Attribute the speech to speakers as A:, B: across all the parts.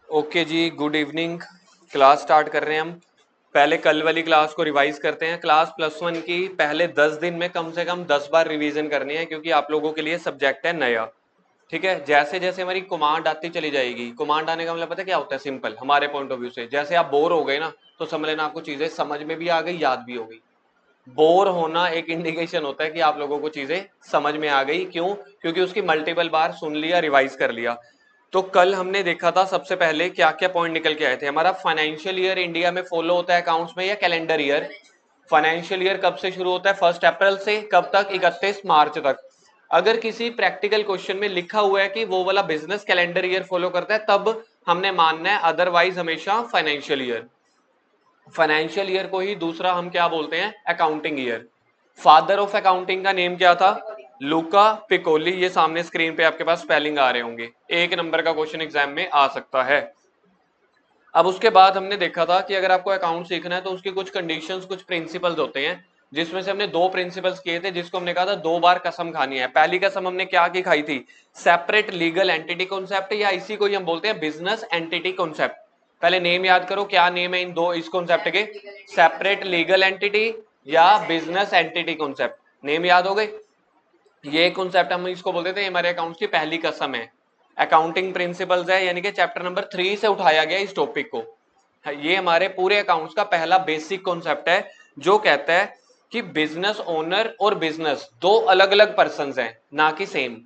A: Okay जी, good evening. Class start कर रहे हैं हम। पहले कल वाली क्लास को रिवाइज करते हैं। क्लास +1 की पहले 10 दिन में कम से कम 10 बार रिवीजन करनी है, क्योंकि आप लोगों के लिए सब्जेक्ट है नया। ठीक है, जैसे जैसे हमारी कमांड आती चली जाएगी, कमांड आने का मतलब पता है क्या होता है? सिंपल, हमारे पॉइंट ऑफ व्यू से जैसे आप बोर हो गए ना, तो समझ लेना आपको चीजें समझ में भी आ गई, याद भी हो गई। बोर होना एक इंडिकेशन होता है कि आप लोगों को चीजें समझ में आ गई। क्यों? क्योंकि उसकी मल्टीपल बार सुन लिया, रिवाइज कर लिया। तो कल हमने देखा था सबसे पहले क्या क्या पॉइंट निकल के आए थे। हमारा फाइनेंशियल ईयर इंडिया में फॉलो होता है अकाउंट्स में, या कैलेंडर ईयर? फाइनेंशियल ईयर कब से शुरू होता है? 1 अप्रैल से कब तक? 31 मार्च तक। अगर किसी प्रैक्टिकल क्वेश्चन में लिखा हुआ है कि वो वाला बिजनेस कैलेंडर ईयर फॉलो करता है, तब हमने मानना है, अदरवाइज हमेशा फाइनेंशियल ईयर। फाइनेंशियल ईयर को ही दूसरा हम क्या बोलते हैं? Accounting year. Father of accounting का नेम क्या था? लूका पिकोली। ये सामने स्क्रीन पे आपके पास स्पेलिंग आ रहे होंगे। 1 नंबर का क्वेश्चन एग्जाम में आ सकता है। अब उसके बाद हमने देखा था कि अगर आपको अकाउंट सीखना है तो उसकी कुछ कंडीशंस, कुछ प्रिंसिपल्स होते हैं, जिसमें से हमने 2 प्रिंसिपल्स किए थे, जिसको हमने कहा था 2 बार कसम खानी है। पहली कसम हमने क्या की खाई थी? सेपरेट लीगल एंटिटी कॉन्सेप्ट, या इसी को ही हम बोलते हैं बिजनेस एंटिटी कॉन्सेप्ट। पहले नेम याद करो, क्या नेम है इन दो इस कॉन्सेप्ट के? सेपरेट लीगल एंटिटी या बिजनेस एंटिटी कॉन्सेप्ट। नेम याद हो गए? ये कॉन्सेप्ट हम इसको बोलते थे, हमारे अकाउंट्स की पहली कसम है। अकाउंटिंग प्रिंसिपल्स है, यानी कि चैप्टर नंबर 3 से उठाया गया इस टॉपिक को। ये हमारे पूरे अकाउंट्स का पहला बेसिक कॉन्सेप्ट है, जो कहता है कि बिजनेस ओनर और बिजनेस दो अलग अलग पर्सन हैं, ना कि सेम।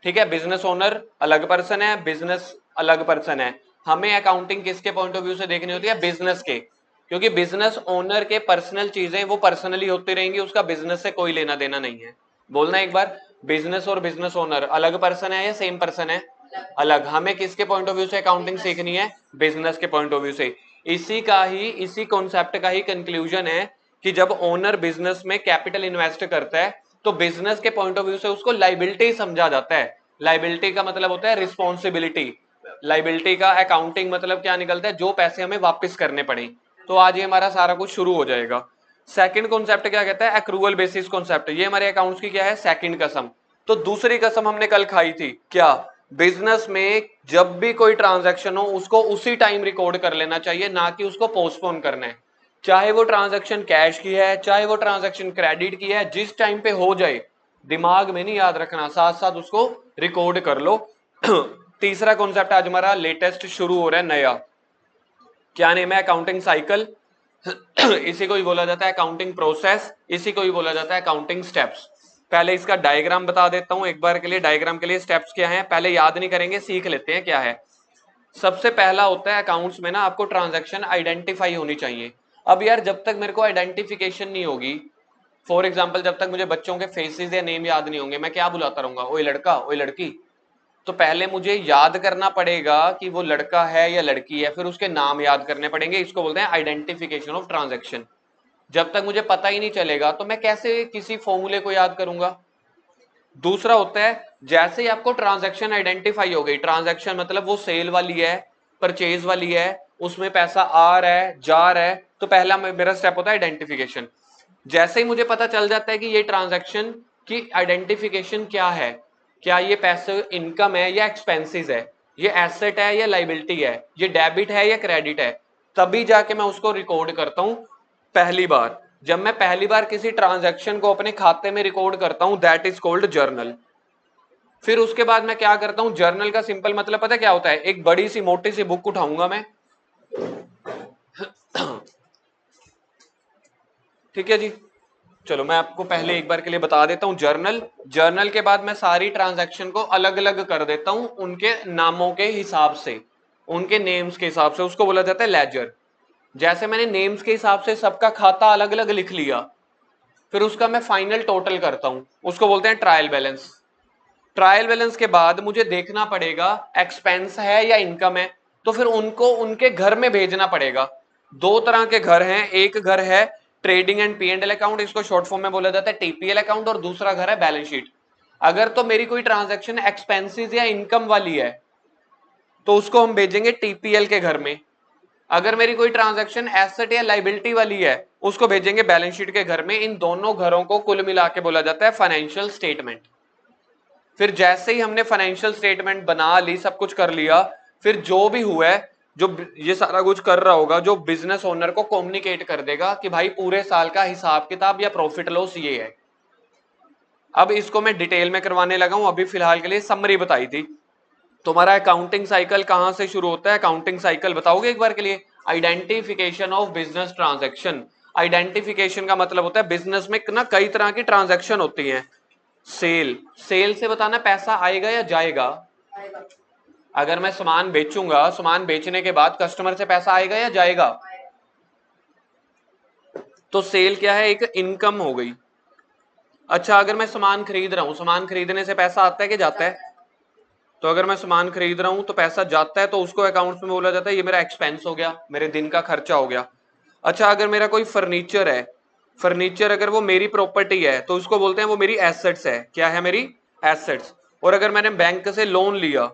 A: ठीक है, बिजनेस ओनर अलग पर्सन है, बिजनेस अलग पर्सन है। हमें अकाउंटिंग किसके पॉइंट ऑफ व्यू से देखनी होती है? बिजनेस के। क्योंकि बिजनेस ओनर के पर्सनल चीजें वो पर्सनली होती रहेंगी, उसका बिजनेस से कोई लेना देना नहीं है। बोलना एक बार, बिजनेस और बिजनेस ओनर अलग पर्सन है या सेम पर्सन है? अलग। हमें किसके पॉइंट ऑफ व्यू से अकाउंटिंग सीखनी है? बिजनेस के पॉइंट ऑफ व्यू से। इसी कॉन्सेप्ट का ही कंक्लूजन है कि जब ओनर बिजनेस में कैपिटल इन्वेस्ट करता है, तो बिजनेस के पॉइंट ऑफ व्यू से उसको लाइबिलिटी समझा जाता है। लाइबिलिटी का मतलब होता है रिस्पॉन्सिबिलिटी। लाइबिलिटी का अकाउंटिंग मतलब क्या निकलता है? जो पैसे हमें वापस करने पड़े। तो आज ये हमारा सारा कुछ शुरू हो जाएगा। सेकंड कॉन्सेप्ट क्या कहता है? Accrual basis concept. ये हमारे अकाउंट्स की क्या है? सेकंड कसम। तो दूसरी कसम हमने कल खाई थी क्या? बिजनेस में जब भी कोई ट्रांजैक्शन हो, उसको उसी टाइम रिकॉर्ड कर लेना चाहिए, ना कि उसको पोस्टपोन करना है। चाहे वो ट्रांजैक्शन कैश की है, चाहे वो ट्रांजैक्शन क्रेडिट की है, जिस टाइम पे हो जाए, दिमाग में नहीं याद रखना, साथ साथ उसको रिकॉर्ड कर लो। तीसरा कॉन्सेप्ट आज हमारा लेटेस्ट शुरू हो रहा है, नया। क्या नेम है? Accounting cycle. इसी को ही बोला जाता है अकाउंटिंग प्रोसेस, इसी को ही बोला जाता है अकाउंटिंग स्टेप्स। पहले इसका डायग्राम बता देता हूं एक बार के लिए। डायग्राम के लिए स्टेप्स क्या है, पहले याद नहीं करेंगे, सीख लेते हैं क्या है। सबसे पहला होता है अकाउंट्स में ना, आपको ट्रांजैक्शन आइडेंटिफाई होनी चाहिए। अब यार, जब तक मेरे को आइडेंटिफिकेशन नहीं होगी, फॉर एग्जाम्पल जब तक मुझे बच्चों के फेसेस या नेम याद नहीं होंगे, मैं क्या बुलाता रहूंगा? ओए लड़का, ओए लड़की। तो पहले मुझे याद करना पड़ेगा कि वो लड़का है या लड़की है, फिर उसके नाम याद करने पड़ेंगे। इसको बोलते हैं आइडेंटिफिकेशन ऑफ ट्रांजैक्शन। जब तक मुझे पता ही नहीं चलेगा, तो मैं कैसे किसी फॉर्मूले को याद करूंगा? दूसरा होता है, जैसे ही आपको ट्रांजैक्शन आइडेंटिफाई हो गई, ट्रांजैक्शन मतलब वो सेल वाली है, परचेज वाली है, उसमें पैसा आ रहा है, जा रहा है, तो पहला मेरा स्टेप होता है आइडेंटिफिकेशन। जैसे ही मुझे पता चल जाता है कि ये ट्रांजैक्शन की आइडेंटिफिकेशन क्या है, क्या ये पैसे इनकम है या एक्सपेंसेस है, ये एसेट है या लाइबिलिटी है, ये डेबिट है या क्रेडिट है, तभी जाके मैं उसको रिकॉर्ड करता हूं पहली बार। जब मैं पहली बार किसी ट्रांजैक्शन को अपने खाते में रिकॉर्ड करता हूं, दैट इज कॉल्ड जर्नल। फिर उसके बाद मैं क्या करता हूं? जर्नल का सिंपल मतलब पता है क्या होता है? एक बड़ी सी मोटी सी बुक उठाऊंगा मैं। ठीक है जी, चलो मैं आपको पहले एक बार के लिए बता देता हूं जर्नल। जर्नल के बाद मैं सारी ट्रांजैक्शन को अलग अलग कर देता हूं उनके नामों के हिसाब से, उनके नेम्स के हिसाब से। उसको बोला जाता है लेजर। जैसे मैंने नेम्स के हिसाब से सबका खाता अलग अलग लिख लिया, फिर उसका मैं फाइनल टोटल करता हूं, उसको बोलते हैं ट्रायल बैलेंस। ट्रायल बैलेंस के बाद मुझे देखना पड़ेगा एक्सपेंस है या इनकम है, तो फिर उनको उनके घर में भेजना पड़ेगा। दो तरह के घर हैं, एक घर है trading and P and L account, इसको शॉर्ट फॉर्म में बोला जाता है टीपीएल अकाउंट, और दूसरा घर है बैलेंस शीट। अगर तो मेरी कोई ट्रांजैक्शन एक्सपेंसेस या इनकम वाली है, तो उसको हम भेजेंगे टीपीएल के घर में। अगर मेरी कोई ट्रांजैक्शन एसेट या लाइबिलिटी वाली है, उसको भेजेंगे बैलेंस शीट के घर में। इन दोनों घरों को कुल मिला के बोला जाता है फाइनेंशियल स्टेटमेंट। फिर जैसे ही हमने फाइनेंशियल स्टेटमेंट बना ली, सब कुछ कर लिया, फिर जो भी हुआ है जो ये सारा कुछ कर रहा होगा, जो बिजनेस ओनर को कम्युनिकेट कर देगा कि भाई पूरे साल का हिसाब किताब या प्रॉफिट लॉस ये है। अब इसको मैं डिटेल में करवाने लगा हूं, अभी फिलहाल के लिए समरी बताई थी। तुम्हारा अकाउंटिंग साइकिल कहां से शुरू होता है? अकाउंटिंग साइकिल बताओगे एक बार के लिए? Identification of business transaction. Identification का मतलब होता है बिजनेस में ना कई तरह की ट्रांजैक्शन होती हैं। सेल, सेल से बताना पैसा आएगा या जाएगा? अगर मैं सामान बेचूंगा, सामान बेचने के बाद कस्टमर से पैसा आएगा या जाएगा? तो सेल क्या है? एक इनकम हो गई। अच्छा, अगर मैं सामान खरीद रहा हूं, सामान खरीदने से पैसा आता है कि जाता है? तो अगर मैं सामान खरीद रहा हूं तो पैसा जाता है, तो उसको अकाउंट्स में बोला जाता है ये मेरा एक्सपेंस हो गया, मेरे दिन का खर्चा हो गया। अच्छा, अगर मेरा कोई फर्नीचर है, फर्नीचर अगर वो मेरी प्रॉपर्टी है तो उसको बोलते हैं वो मेरी एसेट्स है। क्या है? मेरी एसेट्स। और अगर मैंने बैंक से लोन लिया,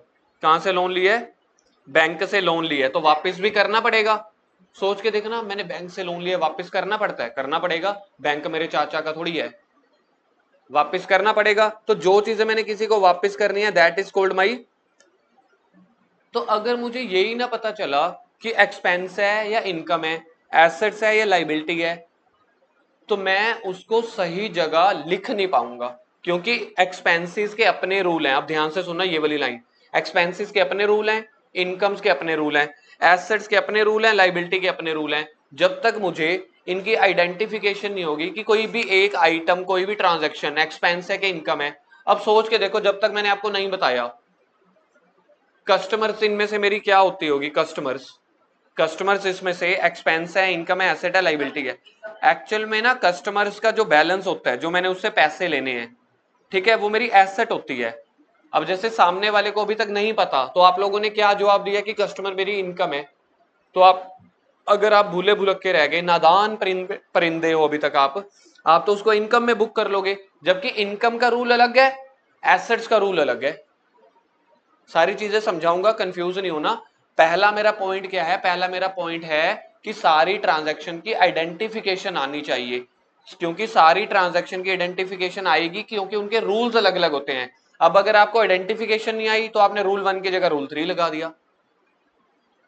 A: कहां से लोन लिया है? बैंक से लोन लिया है, तो वापस भी करना पड़ेगा। सोच के देखना, मैंने बैंक से लोन लिया, वापस करना पड़ता है? करना पड़ेगा। बैंक मेरे चाचा का थोड़ी है, वापस करना पड़ेगा। तो जो चीजें मैंने किसी को वापस करनी है, दैट इज कॉल्ड माई। तो अगर मुझे यही ना पता चला कि एक्सपेंस है या इनकम है, एसेट्स है या लाइबिलिटी है, तो मैं उसको सही जगह लिख नहीं पाऊंगा। क्योंकि एक्सपेंसेस के अपने रूल हैं। अब ध्यान से सुनना ये वाली लाइन। एक्सपेंसेस के अपने रूल हैं, इनकम्स के अपने रूल हैं, एसेट्स के अपने रूल हैं, लाइबिलिटी के अपने रूल हैं। जब तक मुझे इनकी आइडेंटिफिकेशन नहीं होगी कि कोई भी एक आइटम, कोई भी ट्रांजेक्शन एक्सपेंस है कि इनकम है। अब सोच के देखो, जब तक मैंने आपको नहीं बताया कस्टमर्स इनमें से मेरी क्या होती होगी? कस्टमर्स, कस्टमर्स इसमें से एक्सपेंस है, इनकम है, एसेट है, लाइबिलिटी है। एक्चुअल में ना कस्टमर्स का जो बैलेंस होता है, जो मैंने उससे पैसे लेने हैं, ठीक है, वो मेरी एसेट होती है। अब जैसे सामने वाले को अभी तक नहीं पता, तो आप लोगों ने क्या जवाब दिया कि कस्टमर मेरी इनकम है। तो आप, अगर आप भूले भुलक्के रह गए, नादान परिंदे हो अभी तक आप तो उसको इनकम में बुक कर लोगे, जबकि इनकम का रूल अलग है, एसेट्स का रूल अलग है। सारी चीजें समझाऊंगा, कंफ्यूज नहीं होना। पहला मेरा पॉइंट क्या है? पहला मेरा पॉइंट है कि सारी ट्रांजैक्शन की आइडेंटिफिकेशन आनी चाहिए। क्योंकि सारी ट्रांजैक्शन की आइडेंटिफिकेशन आएगी क्योंकि उनके रूल्स अलग अलग होते हैं। अब अगर आपको आइडेंटिफिकेशन नहीं आई तो आपने रूल 1 की जगह रूल 3 लगा दिया।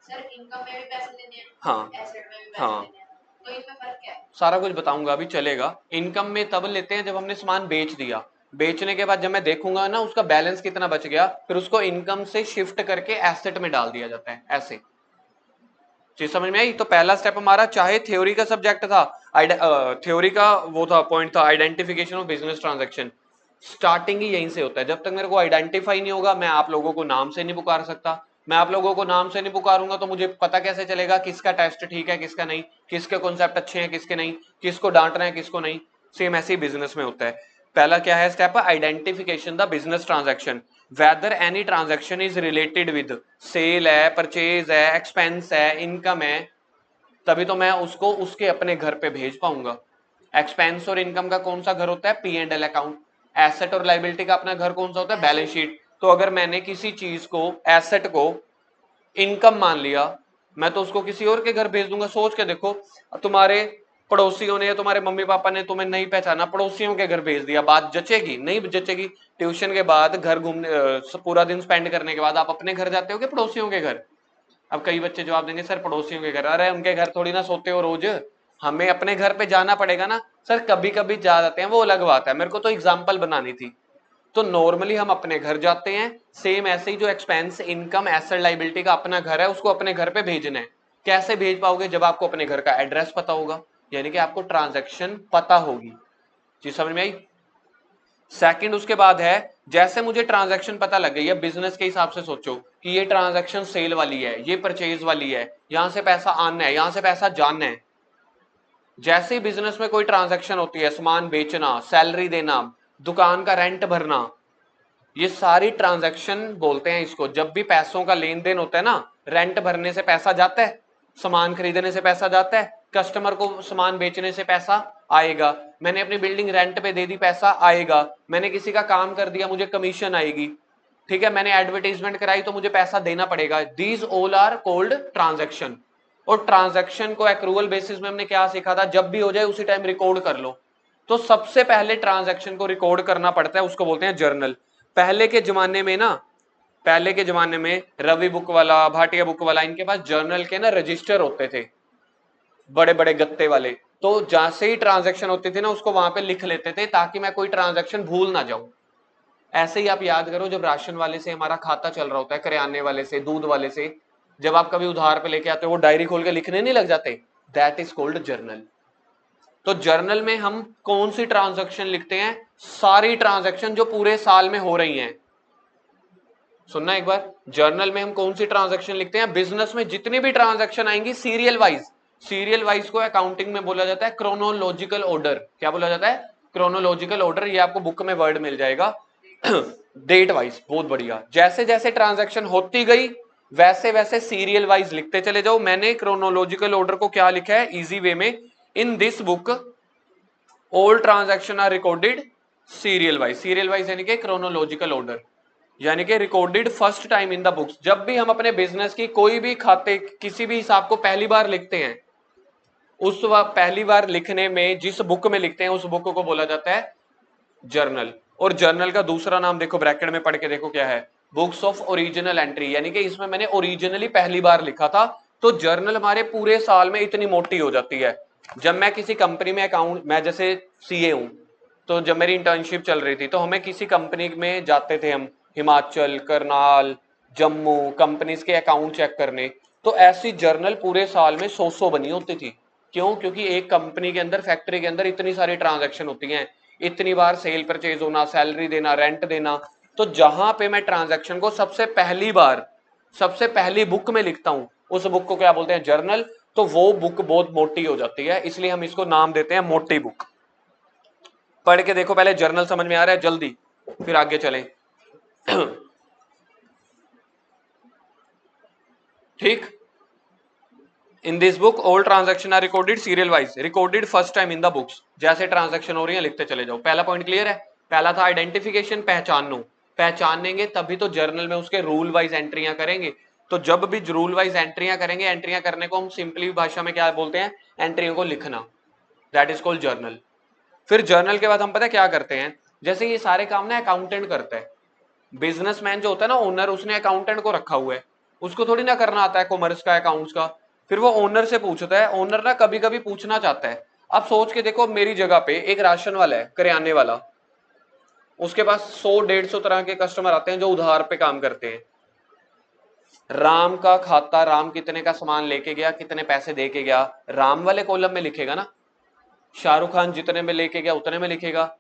B: सर इनकम में भी पैसे लेने हैं,
A: हाँ
B: एसेट में भी पैसे
A: हाँ,
B: लेने हैं, तो इनमें फर्क क्या है?
A: सारा कुछ बताऊंगा अभी, चलेगा। इनकम में तब लेते हैं जब हमने सामान बेच दिया। बेचने के बाद जब मैं देखूंगा ना उसका बैलेंस कितना बच गया, फिर उसको इनकम से शिफ्ट करके एसेट में डाल दिया जाता है। ऐसे चीज समझ में आई? तो पहला स्टेप हमारा, चाहे थ्योरी का सब्जेक्ट था, थ्योरी का वो था, पॉइंट था identification of business transaction. Starting ही यहीं से होता है। जब तक मेरे को आइडेंटिफाई नहीं होगा, मैं आप लोगों को नाम से नहीं पुकार सकता। मैं आप लोगों को नाम से नहीं पुकारूंगा तो मुझे पता कैसे चलेगा किसका टेस्ट ठीक है, किसका नहीं, किसके कॉन्सेप्ट अच्छे हैं, किसके नहीं, किसको डांटना है, किसको नहीं। सेम ऐसे ही बिजनेस में होता है। पहला क्या है step? Identification the business transaction, whether any transaction is related with sale है, परचेज है, एक्सपेंस है, इनकम है, तभी तो मैं उसको उसके अपने घर पे भेज पाऊंगा। एक्सपेंस और इनकम का कौन सा घर होता है? P and L account. Asset और लाइबिलिटी का अपना घर कौन सा होता है? Balance sheet. तो अगर मैंने किसी चीज को, एसेट को इनकम मान लिया, मैं तो उसको किसी और के घर भेज दूंगा। सोच के देखो, तुम्हारे पड़ोसियों ने या तुम्हारे मम्मी पापा ने तुम्हें नहीं पहचाना, पड़ोसियों के घर भेज दिया, बात जचेगी? नहीं जचेगी। ट्यूशन के बाद घर घूमने, पूरा दिन स्पेंड करने के बाद आप अपने घर जाते हो कि पड़ोसियों के घर? अब कई बच्चे जवाब देंगे सर पड़ोसियों के घर। अरे उनके घर थोड़ी ना सोते हो रोज, हमें अपने घर पे जाना पड़ेगा ना। सर कभी कभी जा जाते हैं, वो अलग बात है, मेरे को तो एग्जाम्पल बनानी थी। तो नॉर्मली हम अपने घर जाते हैं। सेम ऐसे ही जो एक्सपेंस, इनकम, एसेट, लाइबिलिटी का अपना घर है, उसको अपने घर पे भेजना है। कैसे भेज पाओगे? जब आपको अपने घर का एड्रेस पता होगा, यानी कि आपको ट्रांजैक्शन पता होगी। जी समझ में आई? सेकंड उसके बाद है, जैसे मुझे ट्रांजैक्शन पता लग गई है, बिजनेस के हिसाब से सोचो कि ये ट्रांजैक्शन सेल वाली है, ये परचेज वाली है, यहां से पैसा आना है, यहां से पैसा जाना है। जैसे ही बिजनेस में कोई ट्रांजैक्शन होती है, सामान बेचना, सैलरी देना, दुकान का रेंट भरना, ये सारी ट्रांजैक्शन बोलते हैं इसको। जब भी पैसों का लेन देन होता है ना, रेंट भरने से पैसा जाता है, सामान खरीदने से पैसा जाता है, कस्टमर को सामान बेचने से पैसा आएगा, मैंने अपनी बिल्डिंग रेंट पे दे दी, पैसा आएगा, मैंने किसी का काम कर दिया, मुझे कमीशन आएगी, ठीक है, मैंने एडवर्टीजमेंट कराई तो मुझे पैसा देना पड़ेगा। These all are called transaction. और ट्रांजैक्शन को एक्रूवल बेसिस में हमने क्या सीखा था? जब भी हो जाए उसी टाइम रिकॉर्ड कर लो। तो सबसे पहले ट्रांजैक्शन को रिकॉर्ड करना पड़ता है, उसको बोलते हैं जर्नल। पहले के जमाने में ना, पहले के जमाने में रवि बुक वाला, भाटिया बुक वाला, इनके पास जर्नल के ना रजिस्टर होते थे, बड़े बड़े गत्ते वाले। तो जहां से ही ट्रांजैक्शन होती थी ना, उसको वहां पे लिख लेते थे ताकि मैं कोई ट्रांजैक्शन भूल ना जाऊं। ऐसे ही आप याद करो, जब राशन वाले से हमारा खाता चल रहा होता है, करियाने वाले से, दूध वाले से, जब आप कभी उधार पे लेके आते हो, वो डायरी खोल के लिखने नहीं लग जाते, दैट इज कॉल्ड जर्नल। तो जर्नल में हम कौन सी ट्रांजैक्शन लिखते हैं? सारी ट्रांजैक्शन जो पूरे साल में हो रही हैं। सुनना एक बार, जर्नल में हम कौन सी ट्रांजैक्शन लिखते हैं? बिजनेस में जितनी भी ट्रांजैक्शन आएंगी सीरियल वाइज। सीरियल वाइज को अकाउंटिंग में बोला जाता है क्रोनोलॉजिकल ऑर्डर। क्या बोला जाता है? Chronological order. ये आपको बुक में वर्ड मिल जाएगा। डेट वाइज, बहुत बढ़िया। जैसे जैसे ट्रांजैक्शन होती गई वैसे वैसे सीरियल वाइज लिखते चले जाओ। मैंने क्रोनोलॉजिकल ऑर्डर को क्या लिखा है इजी वे में, in this book all transaction are recorded serial wise. Serial wise यानी कि क्रोनोलॉजिकल ऑर्डर, यानी कि recorded first time in the books. जब भी हम अपने बिजनेस की कोई भी खाते, किसी भी हिसाब को पहली बार लिखते हैं, उस पहली बार लिखने में जिस बुक में लिखते हैं उस बुक को बोला जाता है जर्नल। और जर्नल का दूसरा नाम देखो, ब्रैकेट में पढ़ के देखो क्या है, बुक्स ऑफ ओरिजिनल एंट्री, यानी कि इसमें मैंने ओरिजिनली पहली बार लिखा था। तो जर्नल हमारे पूरे साल में इतनी मोटी हो जाती है। जब मैं किसी कंपनी में अकाउंट, मैं जैसे सीए हूं, तो जब मेरी इंटर्नशिप चल रही थी तो हमें किसी कंपनी में जाते थे हम, हिमाचल, करनाल, जम्मू, कंपनीज के अकाउंट चेक करने। तो ऐसी जर्नल पूरे साल में 100 बनी होती थी। क्यों? क्योंकि एक कंपनी के अंदर, फैक्ट्री के अंदर इतनी सारी ट्रांजैक्शन होती हैं, इतनी बार सेल परचेज होना, सैलरी देना, रेंट देना। तो जहां पे मैं ट्रांजैक्शन को सबसे पहली बार, सबसे पहली बुक में लिखता हूं, उस बुक को क्या बोलते हैं? जर्नल। तो वो बुक बहुत मोटी हो जाती है, इसलिए हम इसको नाम देते हैं मोटी बुक। पढ़ के देखो पहले, जर्नल समझ में आ रहा है? जल्दी, फिर आगे चलें। ठीक। In this book all transaction are recorded serial wise, recorded first time in the books. जैसे ट्रांजैक्शन हो रही है लिखते चले जाओ। पहला पॉइंट क्लियर है? पहला था आइडेंटिफिकेशन, पहचानो। पहचानेंगे तभी तो जर्नल में उसके रूल वाइज एंट्रियां करेंगे। तो जब भी रूल वाइज एंट्रियां करेंगे, एंट्रियां करने को हम सिंपली भाषा में क्या बोलते हैं? एंट्रियों को लिखना, दैट इज कॉल्ड जर्नल। फिर जर्नल के बाद हम पता है क्या करते हैं? जैसे ये सारे काम ना अकाउंटेंट करता है, बिजनेसमैन जो होता है ना, ओनर, उसने अकाउंटेंट को रखा हुआ है, उसको थोड़ी ना करना आता है कॉमर्स का, अकाउंट्स का। फिर वो ओनर से पूछता है, ओनर ना कभी कभी पूछना चाहता है। अब सोच के देखो, मेरी जगह पे एक राशन वाला है, करियाने वाला, उसके पास 100-150 तरह के कस्टमर आते हैं जो उधार पे काम करते हैं। राम का खाता, राम कितने का सामान लेके गया, कितने पैसे दे के गया, राम वाले कॉलम में लिखेगा ना। शाहरुख खान जितने में लेके गया उतने में लिखेगा,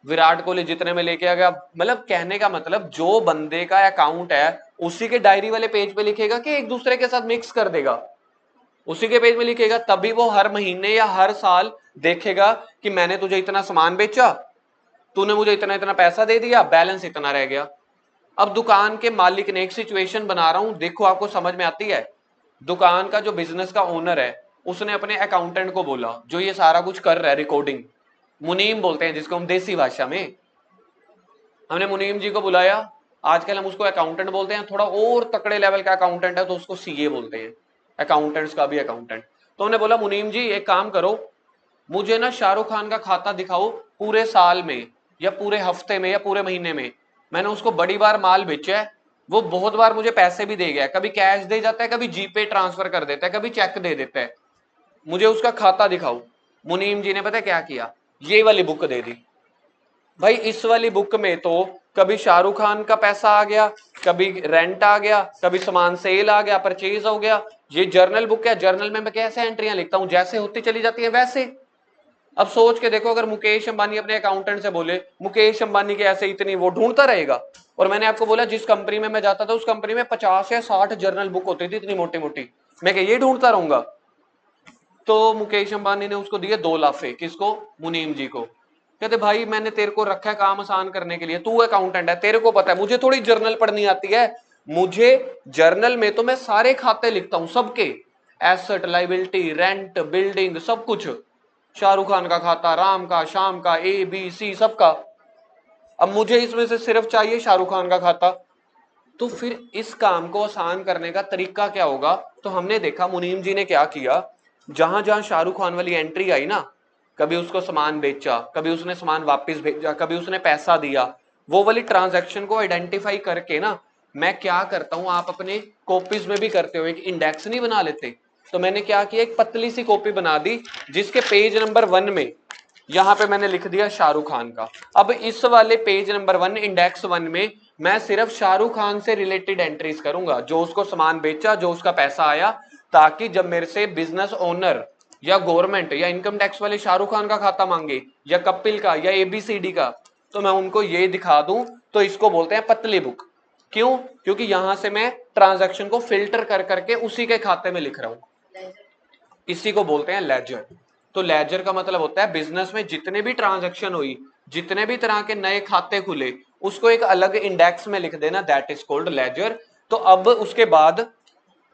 A: विराट कोहली जितने में लेके आ गया। मतलब कहने का मतलब, जो बंदे का अकाउंट है उसी के डायरी वाले पेज पे लिखेगा कि एक दूसरे के साथ मिक्स कर देगा? उसी के पेज में लिखेगा। तभी वो हर महीने या हर साल देखेगा कि मैंने तुझे इतना सामान बेचा, तूने मुझे इतना इतना पैसा दे दिया, बैलेंस इतना रह गया। अब दुकान के मालिक ने, एक सिचुएशन बना रहा हूं, देखो आपको समझ में आती है। दुकान का जो बिजनेस का ओनर है, उसने अपने अकाउंटेंट को बोला, जो ये सारा कुछ कर रहा है, रिकॉर्डिंग, मुनीम बोलते हैं जिसको हम देसी भाषा में, हमने मुनीम जी को बुलाया। आजकल हम उसको अकाउंटेंट बोलते हैं, थोड़ा और तकड़े लेवल का अकाउंटेंट है तो उसको सीए बोलते हैं, अकाउंटेंट्स का भी अकाउंटेंट। तो उन्होंने बोला, मुनीम जी एक काम करो, मुझे ना शाहरुख खान का खाता दिखाओ, पूरे साल में या पूरे हफ्ते में या पूरे महीने में मैंने उसको बड़ी बार माल बेचा है, वो बहुत बार मुझे पैसे भी दे गया, कभी कैश दे जाता है, कभी जीपे ट्रांसफर कर देता है, कभी चेक दे देता है, मुझे उसका खाता दिखाओ। मुनीम जी ने पता क्या किया? ये वाली बुक दे दी। भाई इस वाली बुक में तो कभी शाहरुख खान का पैसा आ गया, कभी रेंट आ गया, कभी सामान सेल आ गया, परचेज हो गया। ये जर्नल बुक है, जर्नल में मैं कैसे एंट्रियां लिखता हूं? जैसे होती चली जाती है वैसे। अब सोच के देखो, अगर मुकेश अंबानी अपने अकाउंटेंट से बोले, मुकेश अंबानी के ऐसे इतनी, वो ढूंढता रहेगा। और मैंने आपको बोला, जिस कंपनी में मैं जाता था उस कंपनी में 50 या 60 जर्नल बुक होती थी, इतनी मोटी मोटी। मैं ये ढूंढता रहूंगा? तो मुकेश अंबानी ने उसको दिए 2 लाफे। किसको? मुनीम जी को। कहते भाई मैंने तेरे को रखा है काम आसान करने के लिए, तू अकाउंटेंट है, तेरे को पता है, मुझे थोड़ी जर्नल पढ़नी आती है। मुझे जर्नल में तो मैं सारे खाते लिखता हूं, सबके, एसेट, लाइबिलिटी, रेंट, बिल्डिंग, सब कुछ। शाहरुख खान का खाता, राम का, श्याम का, ए बी सी सबका। अब मुझे इसमें से सिर्फ चाहिए शाहरुख खान का खाता। तो फिर इस काम को आसान करने का तरीका क्या होगा? तो हमने देखा मुनीम जी ने क्या किया, जहां जहां शाहरुख खान वाली एंट्री आई ना, कभी उसको सामान बेचा, कभी उसने सामान वापस भेजा, कभी उसने पैसा दिया, वो वाली ट्रांजैक्शन को आइडेंटिफाई करके ना मैं क्या करता हूं, आप अपने कॉपीज में भी करते हो, एक इंडेक्स नहीं बना लेते, तो मैंने क्या किया, एक पतली सी कॉपी बना दी जिसके पेज नंबर 1 में यहां पे मैंने लिख दिया शाहरुख खान का। अब इस वाले पेज नंबर 1 इंडेक्स 1 में मैं सिर्फ शाहरुख खान से रिलेटेड एंट्रीज करूंगा, जो उसको सामान बेचा, जो उसका पैसा आया, ताकि जब मेरे से बिजनेस ओनर या गवर्नमेंट या इनकम टैक्स वाले शाहरुख खान का खाता मांगे या कपिल का या एबीसीडी का, तो मैं उनको ये दिखा दूं। तो इसको बोलते हैं पतली बुक। क्यों? क्योंकि यहां से मैं ट्रांजैक्शन को फिल्टर कर करके उसी के खाते में लिख रहा हूं। इसी को बोलते हैं लेजर। तो लेजर का मतलब होता है बिजनेस में जितने भी ट्रांजैक्शन हुई, जितने भी तरह के नए खाते खुले, उसको एक अलग इंडेक्स में लिख देना, दैट इज कॉल्ड लेजर। तो अब उसके बाद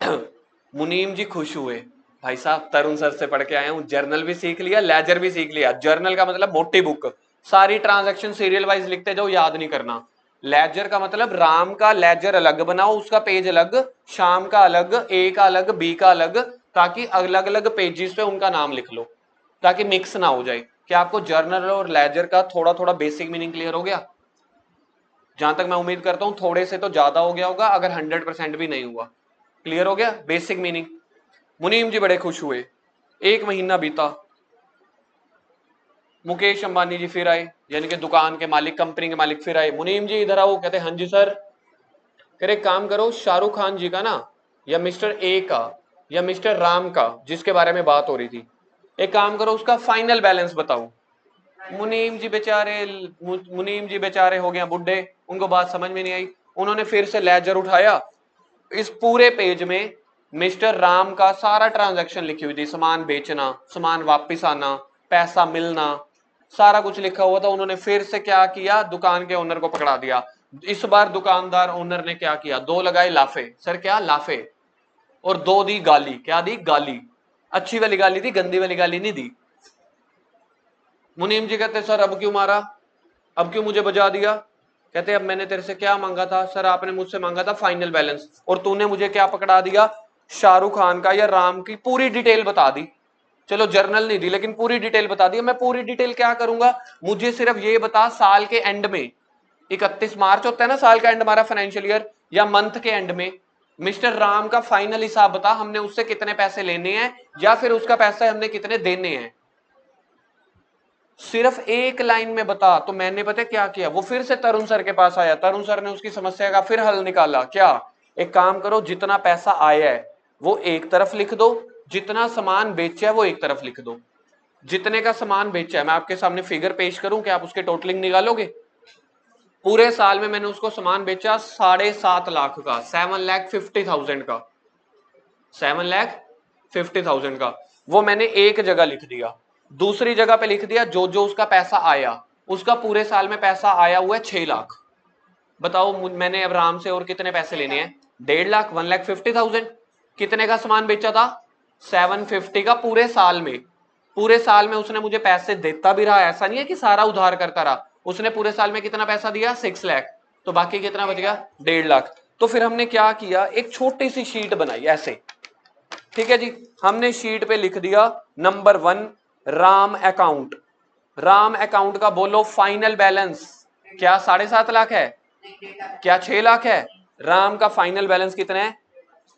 A: मुनीम जी खुश हुए, भाई साहब तरुण सर से पढ़ के आया हूं, जर्नल भी सीख लिया, लेजर भी सीख लिया। जर्नल का मतलब मोटी बुक, सारी ट्रांजैक्शन सीरियल वाइज लिखते जाओ, याद नहीं करना। लेजर का मतलब राम का लेजर अलग बनाओ, उसका पेज अलग, श्याम का अलग, ए का अलग, बी का अलग, ताकि अलग अलग पेजेस पे उनका नाम लिख लो, ताकि मिक्स ना हो जाए। क्या आपको जर्नल और लेजर का थोड़ा थोड़ा बेसिक मीनिंग क्लियर हो गया? जहां तक मैं उम्मीद करता हूं थोड़े से तो ज्यादा हो गया होगा, अगर 100% भी नहीं हुआ। क्लियर हो गया बेसिक मीनिंग? मुनीम जी बड़े खुश हुए। एक महीना बीता, मुकेश अंबानी जी फिर आए, यानी कि दुकान के मालिक, कंपनी के मालिक फिर आए। मुनीम जी इधर आओ। कहते हाँ जी सर। फिर एक काम करो, शाहरुख खान जी का ना, या मिस्टर ए का, या मिस्टर राम का, जिसके बारे में बात हो रही थी, एक काम करो, उसका फाइनल बैलेंस बताओ। मुनीम जी बेचारे हो गए बुढ़े, उनको बात समझ में नहीं आई। उन्होंने फिर से लेजर उठाया, इस पूरे पेज में मिस्टर राम का सारा ट्रांजैक्शन लिखी हुई थी, सामान बेचना, सामान वापस आना, पैसा मिलना, सारा कुछ लिखा हुआ था। उन्होंने फिर से क्या किया, दुकान के ओनर को पकड़ा दिया। इस बार दुकानदार ओनर ने क्या किया, दो लगाए लाफे। सर क्या लाफे? और दो दी गाली। क्या दी? गाली। अच्छी वाली गाली दी, गंदी वाली गाली नहीं दी। मुनीम जी कहते सर अब क्यों मारा, अब क्यों मुझे बजा दिया? कहते अब मैंने तेरे से क्या मांगा था? सर आपने मुझसे मांगा था फाइनल बैलेंस, और तूने मुझे क्या पकड़ा दिया, शाहरुख खान का या राम की पूरी डिटेल बता दी। चलो जर्नल नहीं दी, लेकिन पूरी डिटेल बता दी। मैं पूरी डिटेल क्या करूंगा, मुझे सिर्फ ये बता, साल के एंड में 31 मार्च होता है ना साल का एंड हमारा फाइनेंशियल ईयर, या मंथ के एंड में मिस्टर राम का फाइनल हिसाब बता, हमने उससे कितने पैसे लेने हैं या फिर उसका पैसा हमने कितने देने हैं। सिर्फ एक लाइन में बता। तो मैंने पता क्या किया, वो फिर से तरुण सर के पास आया, तरुण सर ने उसकी समस्या का फिर हल निकाला। क्या? एक काम करो, जितना पैसा आया है वो एक तरफ लिख दो, जितना सामान बेचा है वो एक तरफ लिख दो। जितने का सामान बेचा है, मैं आपके सामने फिगर पेश करूं कि आप उसके टोटलिंग निकालोगे? पूरे साल में मैंने उसको सामान बेचा 7.5 लाख का, 7,50,000 का, 7,50,000 का। वो मैंने एक जगह लिख दिया। दूसरी जगह पे लिख दिया जो जो उसका पैसा आया, उसका पूरे साल में पैसा आया हुआ है 6 लाख। बताओ मैंने अब राम से और कितने पैसे लेने हैं? 1.5 लाख, 1,50,000। कितने का सामान बेचा था? 750 का पूरे साल में। पूरे साल में उसने मुझे पैसे देता भी रहा, ऐसा नहीं है कि सारा उधार करता रहा। उसने पूरे साल में कितना पैसा दिया? 6 लाख। तो बाकी कितना बच गया? 1.5 लाख। तो फिर हमने क्या किया, एक छोटी सी शीट बनाई ऐसे, ठीक है जी। हमने शीट पे लिख दिया number 1 Ram account. Ram account का बोलो फाइनल बैलेंस। क्या 7.5 लाख है? क्या 6 लाख है? राम का फाइनल बैलेंस कितना है?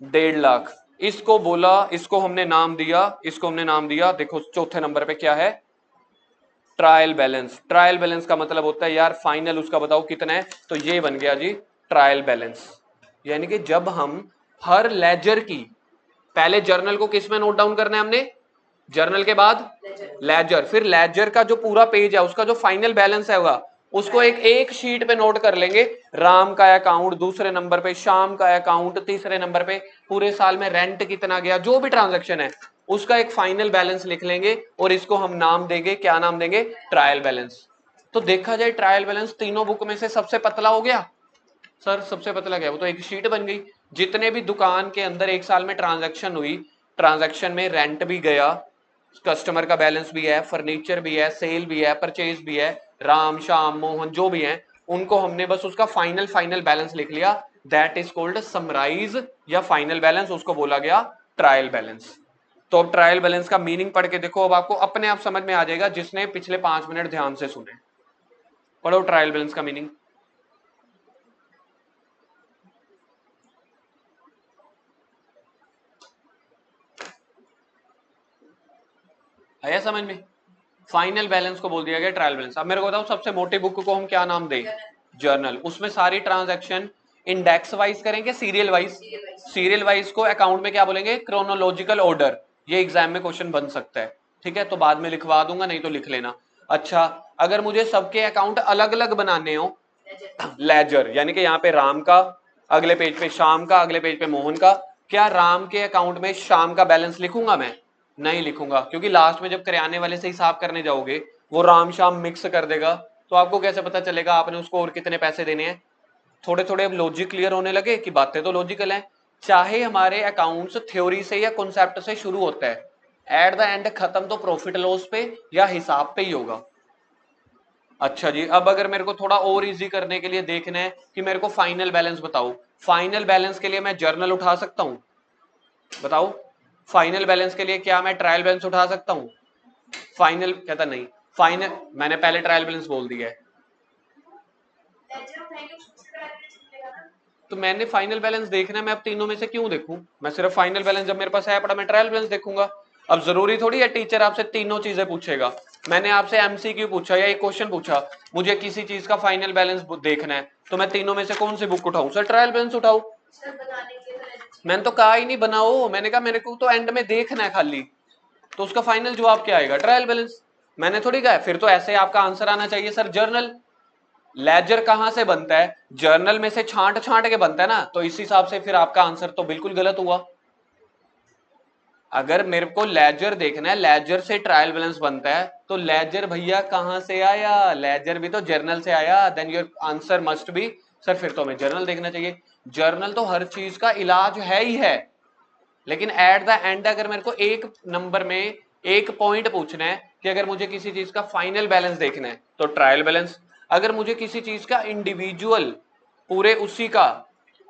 A: 1.5 लाख। इसको बोला, इसको हमने नाम दिया, इसको हमने नाम दिया, देखो चौथे नंबर पे क्या है, ट्रायल बैलेंस। ट्रायल बैलेंस का मतलब होता है यार फाइनल उसका बताओ कितना है, तो ये बन गया जी ट्रायल बैलेंस। यानी कि जब हम हर लेजर की, पहले जर्नल को किस में नोट डाउन करना है हमने, जर्नल के बाद लेजर, फिर लेजर का जो पूरा पेज है उसका जो फाइनल बैलेंस है होगा उसको एक शीट पे नोट कर लेंगे। राम का अकाउंट दूसरे नंबर पे, श्याम का अकाउंट तीसरे नंबर पे, पूरे साल में रेंट कितना गया, जो भी ट्रांजैक्शन है उसका एक फाइनल बैलेंस लिख लेंगे, और इसको हम नाम देंगे, क्या नाम देंगे? Trial balance. तो देखा जाए ट्रायल बैलेंस तीनों बुक में से सबसे पतला हो गया। सर सबसे पतला क्या? वो तो एक शीट बन गई। जितने भी दुकान के अंदर एक साल में ट्रांजैक्शन हुई, ट्रांजैक्शन में रेंट भी गया, कस्टमर का बैलेंस भी है, फर्नीचर भी है, सेल भी है, परचेज भी है, राम श्याम मोहन जो भी है, उनको हमने बस उसका फाइनल बैलेंस लिख लिया, दैट इज कॉल्ड समराइज या फाइनल बैलेंस, उसको बोला गया ट्रायल बैलेंस। तो अब ट्रायल बैलेंस का मीनिंग पढ़ के देखो, अब आपको अपने आप समझ में आ जाएगा जिसने पिछले 5 मिनट ध्यान से सुने। पढ़ो ट्रायल बैलेंस का मीनिंग। आया समझ में? फाइनल बैलेंस को बोल दिया गया ट्रायल बैलेंस। अब मेरे को बताओ सबसे मोटी बुक को हम क्या नाम दें? जर्नल। उसमें सारी ट्रांजैक्शन इंडेक्स वाइज करेंगे, सीरियल वाइज? सीरियल वाइज को अकाउंट में क्या बोलेंगे? Chronological order. ये एग्जाम में क्वेश्चन बन सकता है, ठीक है? तो बाद में लिखवा दूंगा, नहीं तो लिख लेना। अच्छा, अगर मुझे सबके अकाउंट अलग अलग बनाने हो, लेजर, यानी कि यहाँ पे राम का, अगले पेज पे शाम का, अगले पेज पे मोहन का, क्या राम के अकाउंट में शाम का बैलेंस लिखूंगा मैं? नहीं लिखूंगा, क्योंकि लास्ट में जब किराने वाले से हिसाब करने जाओगे वो राम शाम मिक्स कर देगा, तो आपको कैसे पता चलेगा आपने उसको और कितने पैसे देने हैं? थोड़े थोड़े अब लॉजिक क्लियर होने लगे कि बातें तो लॉजिकल हैं। चाहे हमारे अकाउंट्स थ्योरी से या कॉन्सेप्ट से शुरू होता है, एट द एंड खत्म तो प्रॉफिट लॉस पे या हिसाब पे ही होगा। अच्छा जी, अब अगर मेरे को थोड़ा और इजी करने के लिए देखना है कि मेरे को फाइनल बैलेंस बताओ, फाइनल बैलेंस के लिए मैं जर्नल उठा सकता हूं? बताओ, फाइनल बैलेंस के लिए क्या मैं ट्रायल बैलेंस उठा सकता हूं? फाइनल कहता नहीं, फाइनल मैंने पहले ट्रायल बैलेंस बोल दिया है, तो मैंने फाइनल बैलेंस देखना है, मैं अब तीनों में से क्यों देखूं? मैं सिर्फ फाइनल बैलेंस जब मेरे पास है पड़ा मैं ट्रायल बैलेंस देखूंगा। अब जरूरी थोड़ी है टीचर आपसे तीनों चीजें पूछेगा। मैंने आपसे एमसीक्यू पूछा या एक क्वेश्चन पूछा, मुझे किसी चीज का फाइनल बैलेंस देखना है, तो मैं तीनों में से कौन सी बुक उठाऊं? सर ट्रायल बैलेंस उठाऊं। मैंने तो कहा ही नहीं बनाओ, मैंने कहा मेरे को तो एंड में देखना है खाली, तो उसका फाइनल जवाब क्या आएगा? Trial balance. मैंने थोड़ी कहा फिर तो ऐसे आपका आंसर आना चाहिए सर जर्नल। लेजर कहां से बनता है? जर्नल में से छांट छांट के बनता है ना, तो इस हिसाब से फिर आपका आंसर तो बिल्कुल गलत हुआ। अगर मेरे को लेजर देखना है, लेजर से ट्रायल बैलेंस बनता है, तो लेजर भैया कहां से आया? लेजर भी तो जर्नल से आया, then your answer must be sir फिर तो हमें जर्नल देखना चाहिए। जर्नल तो हर चीज का इलाज है ही है, लेकिन एट द एंड अगर मेरे को एक नंबर में एक पॉइंट पूछना है कि अगर मुझे किसी चीज का फाइनल बैलेंस देखना है तो ट्रायल बैलेंस, अगर मुझे किसी चीज का इंडिविजुअल पूरे उसी का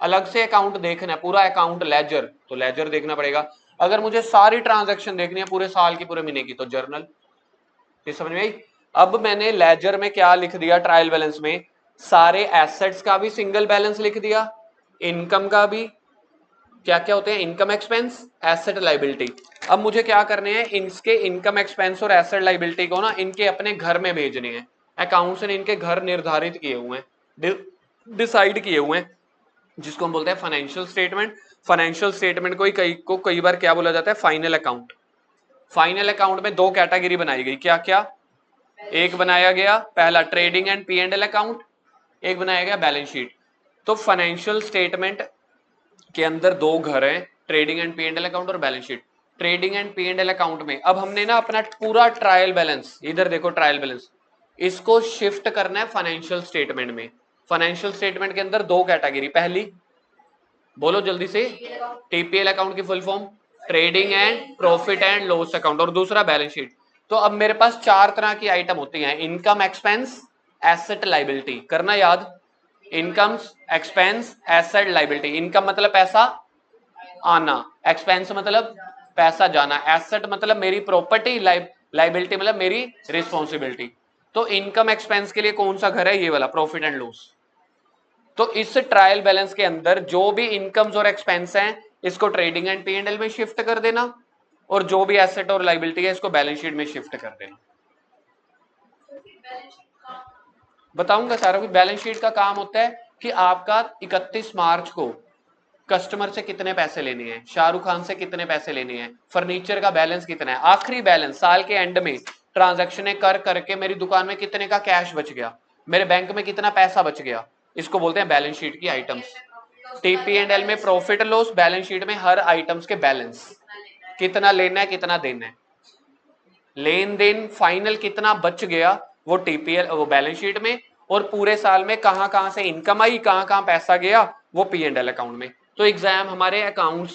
A: अलग से अकाउंट देखना है, पूरा अकाउंट लेजर, तो लेजर देखना पड़ेगा। अगर मुझे सारी ट्रांजैक्शन देखनी है पूरे साल की पूरे महीने की तो जर्नल। ये समझ में आई? अब मैंने लेजर में क्या लिख दिया ट्रायल बैलेंस में? सारे एसेट्स का भी सिंगल बैलेंस लिख दिया, इनकम का भी, क्या क्या होते हैं इनकम एक्सपेंस एसेट लाइबिलिटी। अब मुझे क्या करने हैं, इनके इनकम एक्सपेंस और एसेट लाइबिलिटी को ना इनके अपने घर में भेजने हैं। अकाउंट्स ने इनके घर निर्धारित किए हुए हैं, डिसाइड किए हुए हैं, जिसको हम बोलते हैं फाइनेंशियल स्टेटमेंट। फाइनेंशियल स्टेटमेंट को कई बार क्या बोला जाता है? Final account. फाइनल अकाउंट में दो कैटेगरी बनाई गई, क्या क्या? एक बनाया गया पहला trading and P and L account, एक बनाया गया बैलेंस शीट। तो फाइनेंशियल स्टेटमेंट के अंदर दो घर हैं, trading and P and L account और balance sheet. Trading and P and L account में अब हमने ना अपना पूरा ट्रायल बैलेंस, इधर देखो ट्रायल बैलेंस, इसको शिफ्ट करना है फाइनेंशियल स्टेटमेंट में। फाइनेंशियल स्टेटमेंट के अंदर दो कैटेगरी, पहली बोलो जल्दी से, टीपीएल अकाउंट की full form trading and profit and loss account, और दूसरा बैलेंस शीट। तो अब मेरे पास चार तरह की आइटम होती हैं, इनकम एक्सपेंस एसेट लाइबिलिटी, करना याद, income expense asset liability. Income मतलब पैसा आना, एक्सपेंस मतलब पैसा जाना, एसेट मतलब मेरी प्रॉपर्टी, लाइबिलिटी मतलब मेरी रिस्पॉन्सिबिलिटी। तो इनकम एक्सपेंस के लिए कौन सा घर है? ये वाला प्रॉफिट एंड लॉस। तो इस ट्रायल बैलेंस के अंदर जो भी इनकम्स और एक्सपेंस हैं इसको trading and P and L में शिफ्ट कर देना, और जो भी एसेट और लाइबिलिटी है इसको बैलेंस शीट में शिफ्ट कर देना। बताऊंगा सारा कुछ। बैलेंस शीट का काम होता है कि आपका 31 मार्च को कस्टमर से कितने पैसे लेने हैं, शाहरुख खान से कितने पैसे लेने हैं, फर्नीचर का बैलेंस कितना है, आखिरी बैलेंस साल के एंड में ट्रांजैक्शन कर करके मेरी दुकान में कितने का कैश बच गया, मेरे बैंक में कितना पैसा बच गया, इसको बोलते हैं बैलेंस शीट की आइटम्स। टीपीएंडएल में प्रॉफिट लॉस, बैलेंस शीट में हर आइटम्स के बैलेंस, कितना लेना है कितना देना है, लेन देन फाइनल कितना बच गया वो टीपीएल वो बैलेंस शीट में, और पूरे साल में कहां कहां से इनकम आई कहां कहां पैसा गया वो पी एंड एल अकाउंट में। तो एग्जाम हमारे अकाउंट्स,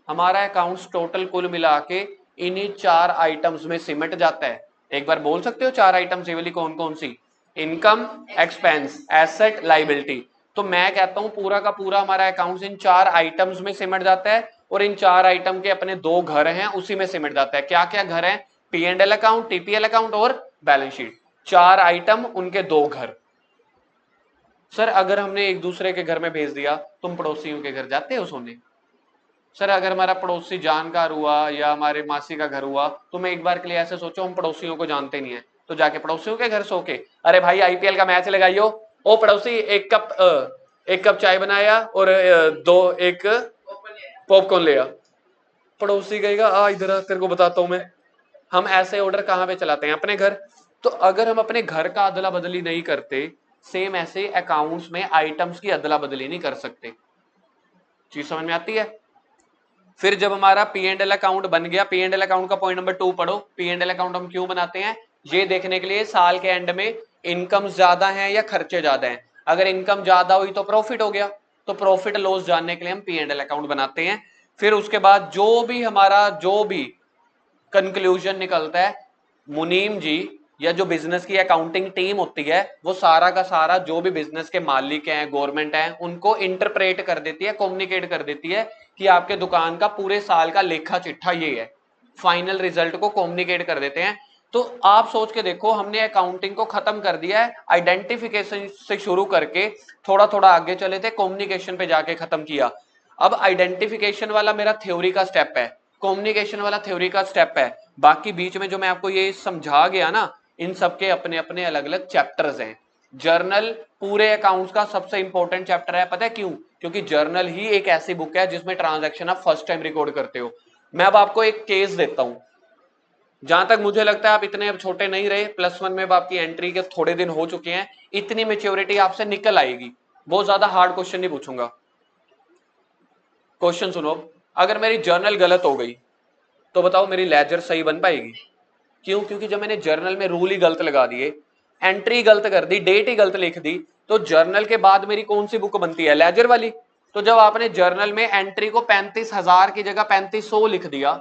A: हमारा अकाउंट्स टोटल कुल मिला के इन्हीं चार आइटम्स में सिमट जाता है। एक बार बोल सकते हो चार आइटम्स ये वाली कौन कौन सी? Income expense asset liability. तो मैं कहता हूं पूरा का पूरा हमारा अकाउंट्स इन चार आइटम्स में सिमट जाता है, और इन चार आइटम के अपने दो घर हैं उसी में सिमट जाता है। क्या क्या घर हैं? P and L account, TPL account और बैलेंस शीट। चार आइटम उनके दो घर। सर अगर हमने एक दूसरे के घर में भेज दिया, तुम पड़ोसियों के घर जाते हो सोने? सर अगर हमारा पड़ोसी जानकार हुआ या हमारे मासी का घर हुआ तो मैं एक बार के लिए ऐसे सोचो हम पड़ोसियों को जानते नहीं है तो जाके पड़ोसियों के घर सो के अरे भाई आईपीएल का मैच लगाइयो, ओ पड़ोसी एक कप चाय बनाया और दो एक पॉपकॉर्न ले आ। पड़ोसी कहेगा आ इधर आ, तेरे को बताता हूं मैं। हम ऐसे ऑर्डर कहां पे चलाते हैं? अपने घर। तो अगर हम अपने घर का अदला बदली नहीं करते, सेम ऐसे अकाउंट्स में आइटम्स की अदला बदली नहीं कर सकते। चीज समझ में आती है? फिर जब हमारा पी एंड एल अकाउंट बन गया, पी एंड एल अकाउंट का पॉइंट नंबर 2 पढ़ो। पी एंड एल अकाउंट हम क्यों बनाते हैं? ये देखने के लिए साल के एंड में इनकम ज्यादा है या खर्चे ज्यादा हैं। अगर इनकम ज्यादा हुई तो प्रॉफिट हो गया, तो प्रॉफिट लॉस जानने के लिए हम पी एंड एल अकाउंट बनाते हैं। फिर उसके बाद जो भी कंक्लूजन निकलता है, मुनीम जी या जो बिजनेस की अकाउंटिंग टीम होती है वो सारा का सारा जो भी बिजनेस के मालिक हैं, गवर्नमेंट हैं, उनको इंटरप्रेट कर देती है, कम्युनिकेट कर देती है कि आपके दुकान का पूरे साल का लेखा चिट्ठा ये है। फाइनल रिजल्ट को कम्युनिकेट कर देते हैं। तो आप सोच के देखो, हमने अकाउंटिंग को खत्म कर दिया है, आइडेंटिफिकेशन से शुरू करके थोड़ा थोड़ा आगे चले थे, कम्युनिकेशन पे जाके खत्म किया। अब आइडेंटिफिकेशन वाला मेरा थ्योरी का स्टेप है, कम्युनिकेशन वाला थ्योरी का स्टेप है। बाकी बीच में जो मैं आपको ये समझा गया ना, इन सबके अपने अपने अलग अलग चैप्टर्स हैं। जर्नल पूरे अकाउंट्स का सबसे इंपॉर्टेंट चैप्टर है, पता है क्यों? क्योंकि जर्नल ही एक ऐसी बुक है जिसमें ट्रांजैक्शन आप फर्स्ट टाइम रिकॉर्ड करते हो। मैं अब आपको एक केस देता हूं। जहां तक मुझे लगता है आप इतने अब छोटे नहीं रहे, +1 में अब आपकी एंट्री के थोड़े दिन हो चुके हैं, इतनी मेच्योरिटी आपसे निकल आएगी। बहुत ज्यादा हार्ड क्वेश्चन नहीं पूछूंगा। क्वेश्चन सुनो, अगर मेरी जर्नल गलत हो गई तो बताओ मेरी लेजर सही बन पाएगी? क्यों? क्योंकि जब मैंने जर्नल में रूल ही गलत लगा दिए, एंट्री गलत कर दी, डेट ही गलत लिख दी, तो जर्नल के बाद मेरी कौन सी बुक बनती है? लेजर वाली। तो जब आपने जर्नल में एंट्री को 35,000 की जगह 3500 लिख दिया,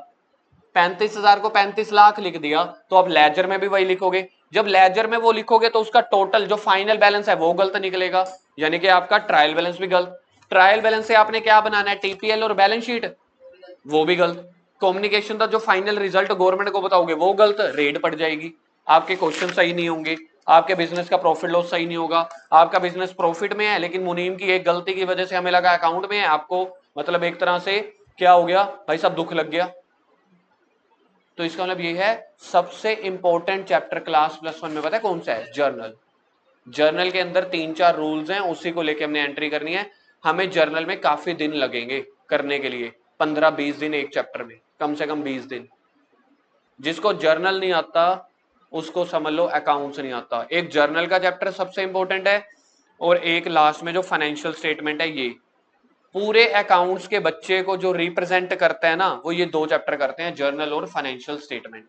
A: 35,000 को 35 लाख लिख दिया, तो अब लेजर में भी वही लिखोगे। जब लेजर में वो लिखोगे तो उसका टोटल जो फाइनल बैलेंस है वो गलत निकलेगा, यानी कि आपका ट्रायल बैलेंस भी गलत। ट्रायल बैलेंस से आपने क्या बनाना है? टीपीएल और बैलेंस शीट, वो भी गलत। कम्युनिकेशन का जो फाइनल रिजल्ट गवर्नमेंट को बताओगे वो गलत, रेड पड़ जाएगी, आपके क्वेश्चन सही नहीं होंगे, आपके बिजनेस का प्रॉफिट लॉस सही नहीं होगा। आपका बिजनेस प्रॉफिट में है लेकिन मुनीम की एक गलती की वजह से हमें लगा अकाउंट में है, आपको मतलब एक तरह से क्या हो गया भाई साहब, दुख लग गया। तो इसका मतलब ये है सबसे इंपॉर्टेंट चैप्टर क्लास +1 में पता है कौन सा है? जर्नल। जर्नल के अंदर 3-4 रूल्स हैं, उसी को लेके हमने एंट्री करनी है। हमें जर्नल में काफी दिन लगेंगे करने के लिए, 15-20 दिन एक चैप्टर में, कम से कम 20 दिन। जिसको जर्नल नहीं आता उसको समझ लो अकाउंट्स नहीं आता। एक जर्नल का चैप्टर सबसे इंपॉर्टेंट है और एक लास्ट में जो फाइनेंशियल स्टेटमेंट है, ये पूरे अकाउंट्स के बच्चे को जो रिप्रेजेंट करता है ना, वो ये 2 चैप्टर करते हैं, जर्नल और फाइनेंशियल स्टेटमेंट।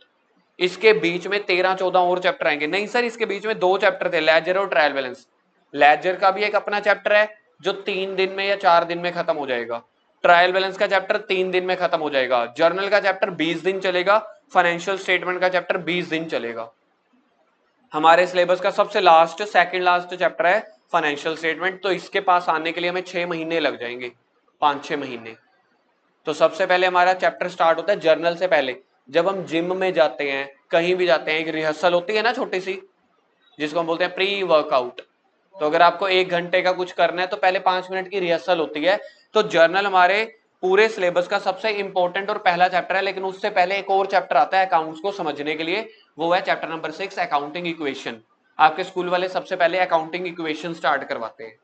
A: इसके बीच में 13-14 और चैप्टर आएंगे। नहीं सर, इसके बीच में 2 चैप्टर थे, लेजर और ट्रायल बैलेंस। लेजर का भी एक अपना चैप्टर है जो 3 दिन में या 4 दिन में खत्म हो जाएगा। ट्रायल बैलेंस का चैप्टर 3 दिन में खत्म हो जाएगा। जर्नल का चैप्टर 20 दिन चलेगा। फाइनेंशियल स्टेटमेंट का चैप्टर 20 दिन चलेगा। हमारे सिलेबस का सबसे लास्ट, सेकंड लास्ट चैप्टर है फाइनेंशियल स्टेटमेंट। तो इसके पास आने के लिए हमें 6 महीने लग जाएंगे, 5-6 महीने। तो सबसे पहले हमारा चैप्टर स्टार्ट होता है जर्नल से पहले। जब हम जिम में जाते हैं, कहीं भी जाते हैं, एक रिहर्सल होती है ना छोटी सी, जिसको हम बोलते हैं प्री वर्कआउट। तो अगर आपको 1 घंटे का कुछ करना है तो पहले 5 मिनट की रिहर्सल होती है। तो जर्नल हमारे पूरे सिलेबस का सबसे इंपॉर्टेंट और पहला चैप्टर है। लेकिन उससे पहले एक और चैप्टर आता है अकाउंट्स को समझने के लिए, वो है चैप्टर नंबर 6, अकाउंटिंग इक्वेशन। आपके स्कूल वाले सबसे पहले अकाउंटिंग इक्वेशन स्टार्ट करवाते हैं।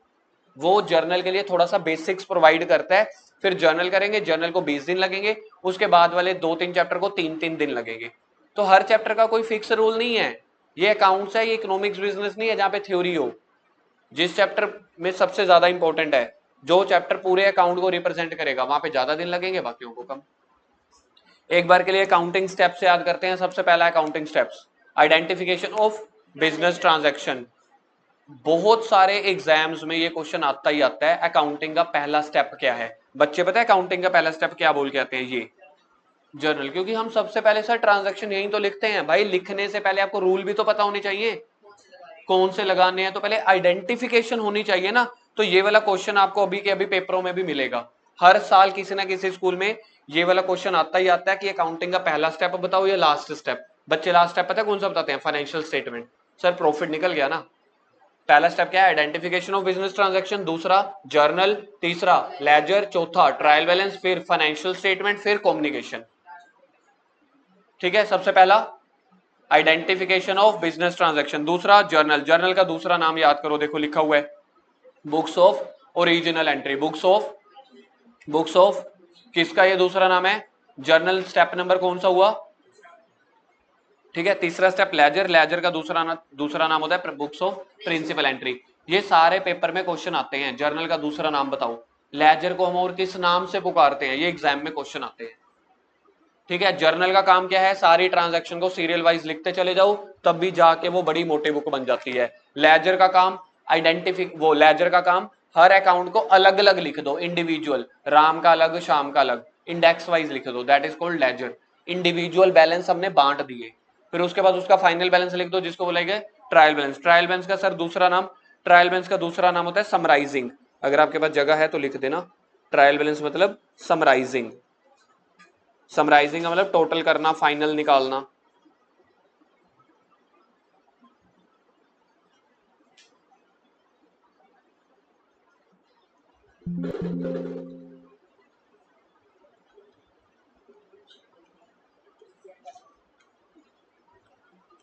A: वो जर्नल के लिए थोड़ा सा बेसिक्स प्रोवाइड करता है। फिर जर्नल करेंगे, जर्नल को 20 दिन लगेंगे, उसके बाद वाले 2-3 चैप्टर को 3-3 दिन लगेंगे। तो हर चैप्टर का कोई फिक्स रूल नहीं है। ये अकाउंट्स है, ये इकोनॉमिक्स बिजनेस नहीं है जहां पे थ्योरी हो। जिस चैप्टर में सबसे ज्यादा इंपॉर्टेंट है, जो चैप्टर पूरे अकाउंट को रिप्रेजेंट करेगा, वहां पे ज्यादा दिन लगेंगे, बाकियों को कम। एक बार के लिए अकाउंटिंग स्टेप्स याद करते हैं। सबसे पहला accounting steps, identification of business transaction. बहुत सारे एग्जाम्स में ये क्वेश्चन आता ही आता है, अकाउंटिंग का पहला स्टेप क्या है? बच्चे पता है अकाउंटिंग का पहला स्टेप क्या बोल के आते हैं? ये जर्नल। क्योंकि हम सबसे पहले सर ट्रांजैक्शन यही तो लिखते हैं भाई। लिखने से पहले आपको रूल भी तो पता होने चाहिए, कौन से लगाने हैं। तो पहले आइडेंटिफिकेशन होनी चाहिए ना। तो ये वाला क्वेश्चन आपको अभी के अभी पेपरों में भी मिलेगा। हर साल किसी ना किसी स्कूल में ये वाला क्वेश्चन आता ही आता है कि अकाउंटिंग का पहला स्टेप बताओ या लास्ट स्टेप। बच्चे लास्ट स्टेप पता है कौन सा बताते हैं? Financial statement. सर प्रॉफिट निकल गया ना, पहला स्टेप क्या है, आइडेंटिफिकेशन ऑफ बिजनेस ट्रांजैक्शन, दूसरा जर्नल, तीसरा लेजर, चौथा ट्रायल बैलेंस, फिर फाइनेंशियल स्टेटमेंट, फिर कम्युनिकेशन। ठीक है, सबसे पहला आइडेंटिफिकेशन ऑफ बिजनेस ट्रांजैक्शन, दूसरा जर्नल, जर्नल का दूसरा नाम याद करो, देखो लिखा हुआ है books of original entry, books of किसका ये दूसरा नाम है, जर्नल स्टेप नंबर कौन सा हुआ, ठीक है। तीसरा स्टेप लेजर, लेजर का दूसरा नाम होता है बुक्स ऑफ प्रिंसिपल एंट्री। ये सारे पेपर में क्वेश्चन आते हैं, जर्नल का दूसरा नाम बताओ, लेजर को हम और किस नाम से पुकारते हैं, ये एग्जाम में क्वेश्चन आते हैं। ठीक है, जर्नल का काम क्या है, सारी ट्रांजैक्शन को सीरियल वाइज लिखते चले जाओ, तब भी जाके वो बड़ी मोटी बुक बन जाती है। लेजर का काम लेजर का काम हर अकाउंट को अलग अलग लिख दो, इंडिविजुअल, राम का अलग शाम का अलग, इंडेक्स वाइज लिख दो, that is called laser. Individual balance हमने बांट दिए, फिर उसके बाद उसका फाइनल बैलेंस लिख दो जिसको बोलेंगे ट्रायल बैलेंस। ट्रायल बैलेंस का सर दूसरा नाम, ट्रायल बैलेंस का दूसरा नाम होता है समराइजिंग, अगर आपके पास जगह है तो लिख देना, ट्रायल बैलेंस मतलब समराइजिंग। समराइजिंग का मतलब टोटल करना, फाइनल निकालना।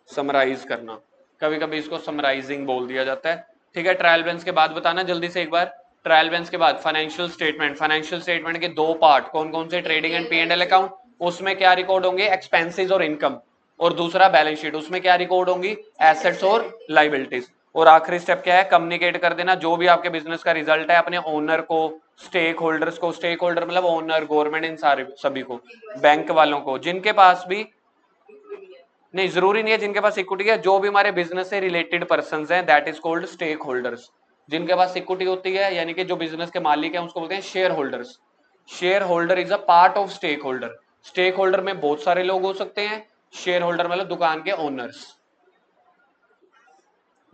A: समराइज करना, कभी कभी इसको समराइजिंग बोल दिया जाता है। ठीक है, ट्रायल बैलेंस के बाद बताना जल्दी से एक बार, ट्रायल बैलेंस के बाद फाइनेंशियल स्टेटमेंट, फाइनेंशियल स्टेटमेंट के दो पार्ट कौन कौन से, ट्रेडिंग एंड P&L अकाउंट, उसमें क्या रिकॉर्ड होंगे, एक्सपेंसेस और इनकम, और दूसरा बैलेंस शीट, उसमें क्या रिकॉर्ड होंगी, एसेट्स और लाइबिलिटीज। और आखिरी स्टेप क्या है, कम्युनिकेट कर देना जो भी आपके बिजनेस का रिजल्ट है अपने ओनर को, स्टेक होल्डर्स को, स्टेक होल्डर मतलब ओनर, गवर्नमेंट, इन सारे सभी को, बैंक वालों को, जिनके पास भी नहीं, जरूरी नहीं है जिनके पास इक्विटी है, जो भी हमारे बिजनेस से रिलेटेड पर्संस हैं, that is called stake holders. जिनके पास इक्विटी होती है यानी कि जो बिजनेस के मालिक हैं उसको बोलते हैं share holders. Share holder is a part of stake holder. Stake holder में बहुत सारे लोग हो सकते हैं, शेयर होल्डर मतलब दुकान के ओनर्स।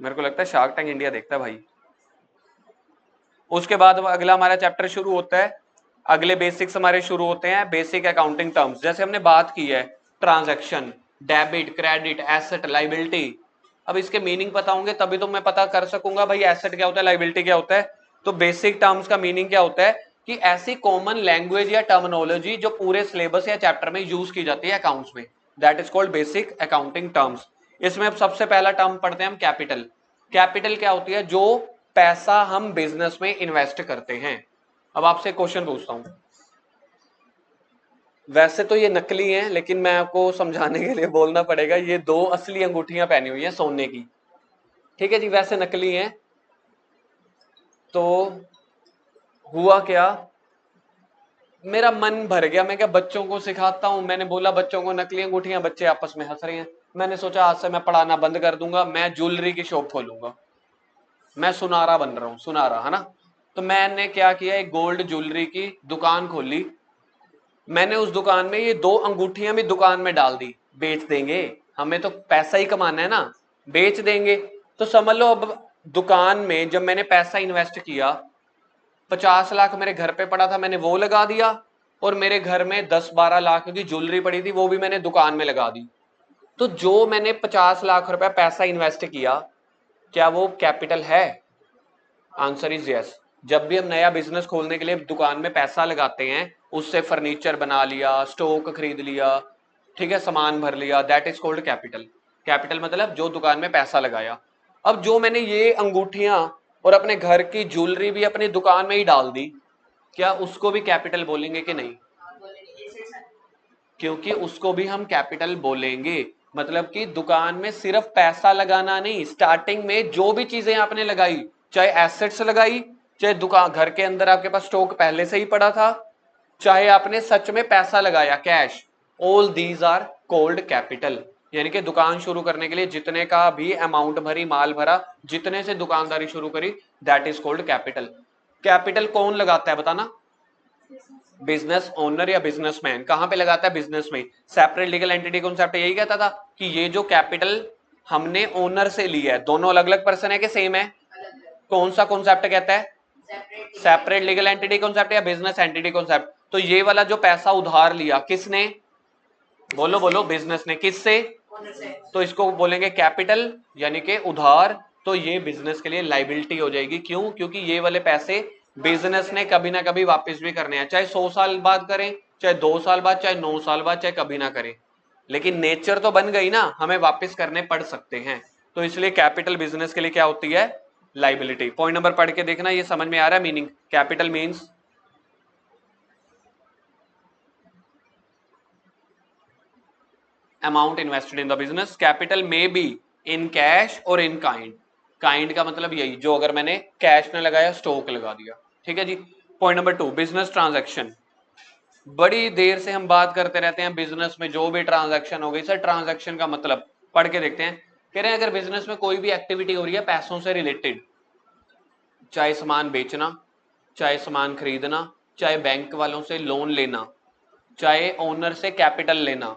A: मेरे को लगता है शार्क टैंक इंडिया देखता है भाई। उसके बाद अगला हमारा चैप्टर शुरू होता है, अगले बेसिक्स हमारे शुरू होते हैं, बेसिक अकाउंटिंग टर्म्स। जैसे हमने बात की है transaction, debit, credit, asset, liability, अब इसके मीनिंग पता होंगे तभी तो मैं पता कर सकूंगा भाई एसेट क्या होता है, लाइबिलिटी क्या होता है। तो बेसिक टर्म्स का मीनिंग क्या होता है कि ऐसी कॉमन लैंग्वेज या टर्मिनोलॉजी जो पूरे सिलेबस या चैप्टर में यूज की जाती है अकाउंट्स में, that is called basic accounting terms. इसमें अब सबसे पहला टर्म पढ़ते हैं हम कैपिटल। कैपिटल क्या होती है, जो पैसा हम बिजनेस में इन्वेस्ट करते हैं। अब आपसे क्वेश्चन पूछता हूं, वैसे तो ये नकली हैं लेकिन मैं आपको समझाने के लिए बोलना पड़ेगा, ये दो असली अंगूठियां पहनी हुई हैं सोने की, ठीक है जी, वैसे नकली हैं। तो हुआ क्या, मेरा मन भर गया, मैं क्या बच्चों को सिखाता हूं, मैंने बोला बच्चों को नकली अंगूठियां, बच्चे आपस में हंस रहे हैं। मैंने सोचा आज से मैं पढ़ाना बंद कर दूंगा, मैं ज्वेलरी की शॉप खोलूंगा, मैं सुनारा बन रहा हूँ, सुनारा है ना। तो मैंने क्या किया, एक गोल्ड ज्वेलरी की दुकान खोली। मैंने उस दुकान में ये दो अंगूठियां भी दुकान में डाल दी, बेच देंगे, हमें तो पैसा ही कमाना है ना, बेच देंगे। तो समझ लो अब दुकान में जब मैंने पैसा इन्वेस्ट किया, 50 लाख मेरे घर पे पड़ा था, मैंने वो लगा दिया, और मेरे घर में 10-12 लाख की ज्वेलरी पड़ी थी, वो भी मैंने दुकान में लगा दी। तो जो मैंने 50 लाख रुपया पैसा इन्वेस्ट किया, क्या वो कैपिटल है? Answer is yes. जब भी हम नया बिजनेस खोलने के लिए दुकान में पैसा लगाते हैं, उससे फर्नीचर बना लिया, स्टॉक खरीद लिया, ठीक है, सामान भर लिया, that is called capital. Capital मतलब जो दुकान में पैसा लगाया। अब जो मैंने ये अंगूठियां और अपने घर की ज्वेलरी भी अपनी दुकान में ही डाल दी, क्या उसको भी कैपिटल बोलेंगे कि नहीं? क्योंकि उसको भी हम कैपिटल बोलेंगे। मतलब कि दुकान में सिर्फ पैसा लगाना नहीं, स्टार्टिंग में जो भी चीजें आपने लगाई, चाहे एसेट्स लगाई, चाहे दुकान घर के अंदर आपके पास स्टॉक पहले से ही पड़ा था, चाहे आपने सच में पैसा लगाया cash, all these are called capital. यानी कि दुकान शुरू करने के लिए जितने का भी अमाउंट भरी, माल भरा, जितने से दुकानदारी शुरू करी, that is called capital. Capital कौन लगाता है बताना? बिजनेस ओनर या बिजनेसमैन। कहां पे लगाता है? बिजनेस में। सेपरेट लीगल एंटिटी कॉन्सेप्ट यही कहता था कि ये जो कैपिटल हमने ओनर से लिया है, दोनों अलग अलग पर्सन है कि सेम है? कौन सा कॉन्सेप्ट कहता है? सेपरेट लीगल एंटिटी कॉन्सेप्ट या बिजनेस एंटिटी कॉन्सेप्ट। तो ये वाला जो पैसा उधार लिया किसने? बोलो बोलो, बिजनेस ने। किससे? तो इसको बोलेंगे कैपिटल यानी कि उधार, तो ये बिजनेस के लिए लाइबिलिटी हो जाएगी। क्यों? क्योंकि ये वाले पैसे बिजनेस ने कभी ना कभी वापस भी करने हैं, चाहे 100 साल बाद करें, चाहे 2 साल बाद, चाहे 9 साल बाद, चाहे कभी ना करें, लेकिन नेचर तो बन गई ना, हमें वापस करने पड़ सकते हैं। तो इसलिए कैपिटल बिजनेस के लिए क्या होती है? लाइबिलिटी। पॉइंट नंबर पढ़ के देखना, ये समझ में आ रहा है meaning? Capital means amount invested in the business. Capital में बी इन कैश और इन काइंड। काइंड का मतलब यही, जो अगर मैंने कैश में लगाया, स्टॉक लगा दिया। ठीक है जी। Point number 2, business transaction. बड़ी देर से हम बात करते रहते हैं बिजनेस में जो भी ट्रांजैक्शन हो गई। सर ट्रांजैक्शन का मतलब पढ़ के देखते हैं। कह रहे हैं अगर बिजनेस में कोई भी एक्टिविटी हो रही है पैसों से रिलेटेड, चाहे सामान बेचना, चाहे सामान खरीदना, चाहे बैंक वालों से लोन लेना, चाहे ओनर से कैपिटल लेना,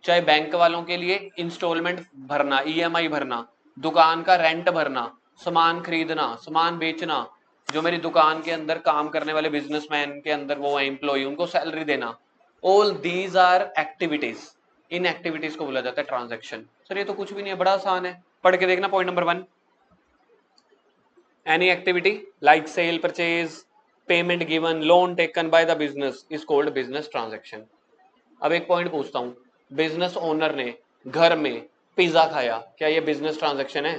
A: चाहे बैंक वालों के लिए इंस्टॉलमेंट भरना, ईएमआई भरना, दुकान का रेंट भरना, सामान खरीदना, सामान बेचना, जो मेरी दुकान के अंदर काम करने वाले बिजनेसमैन के अंदर वो एम्प्लॉय, उनको सैलरी देना, ऑल दीज आर एक्टिविटीज। इन एक्टिविटीज को बोला जाता है ट्रांजैक्शन। सर ये तो कुछ भी नहीं है, बड़ा आसान है, पढ़ के देखना। Point number 1, any activity like sale, purchase, payment given, loan taken by the business is called business transaction। अब एक पॉइंट पूछता हूं, बिजनेस ओनर ने घर में पिज्जा खाया, क्या ये बिजनेस ट्रांजैक्शन है?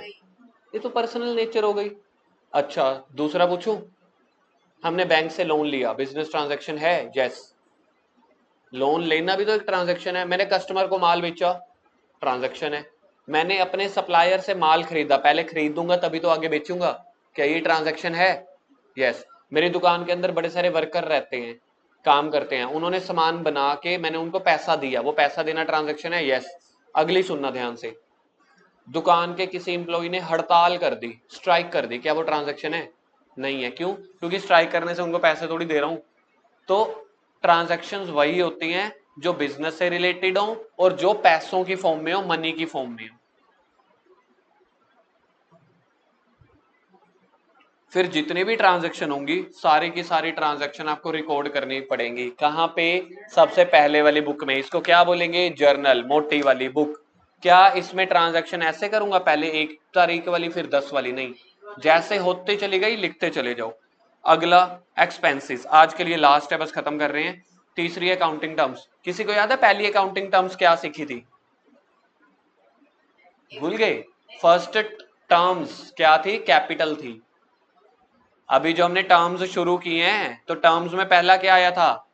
A: ये तो पर्सनल नेचर हो गई। अच्छा दूसरा पूछूं, हमने बैंक से लोन लिया, बिजनेस ट्रांजैक्शन है? यस। लोन लेना भी तो एक ट्रांजैक्शन है। मैंने कस्टमर को माल बेचा, ट्रांजैक्शन है। मैंने अपने सप्लायर से माल खरीदा, पहले खरीदूंगा तभी तो आगे बेचूंगा, क्या ये ट्रांजैक्शन है? यस। मेरी दुकान के अंदर बड़े सारे वर्कर रहते हैं, काम करते हैं, उन्होंने सामान बना के मैंने उनको पैसा दिया, वो पैसा देना ट्रांजैक्शन है? यस। अगली सुनना ध्यान से, दुकान के किसी एम्प्लॉय ने हड़ताल कर दी, स्ट्राइक कर दी, क्या वो ट्रांजैक्शन है? नहीं है। क्यों? क्योंकि स्ट्राइक करने से उनको पैसे थोड़ी दे रहा हूं। तो ट्रांजैक्शंस वही होती हैं जो बिजनेस से रिलेटेड हो और जो पैसों की फॉर्म में हो, मनी की फॉर्म में हो। फिर जितने भी ट्रांजैक्शन होंगी, सारी की सारी ट्रांजैक्शन आपको रिकॉर्ड करनी पड़ेंगी। कहां पे? सबसे पहले वाली बुक में। इसको क्या बोलेंगे? जर्नल, मोटी वाली बुक। क्या इसमें ट्रांजैक्शन ऐसे करूंगा, पहले 1 तारीख वाली फिर 10 वाली? नहीं, जैसे होते चली गई लिखते चले जाओ। अगला एक्सपेंसेस, आज के लिए लास्ट है, बस खत्म कर रहे हैं। तीसरी अकाउंटिंग टर्म्स। किसी को याद है पहली अकाउंटिंग टर्म्स क्या सीखी थी? भूल गए? फर्स्ट टर्म्स क्या थी? कैपिटल थी। अभी जो हमने टर्म्स शुरू किए हैं, तो टर्म्स में पहला क्या आया था?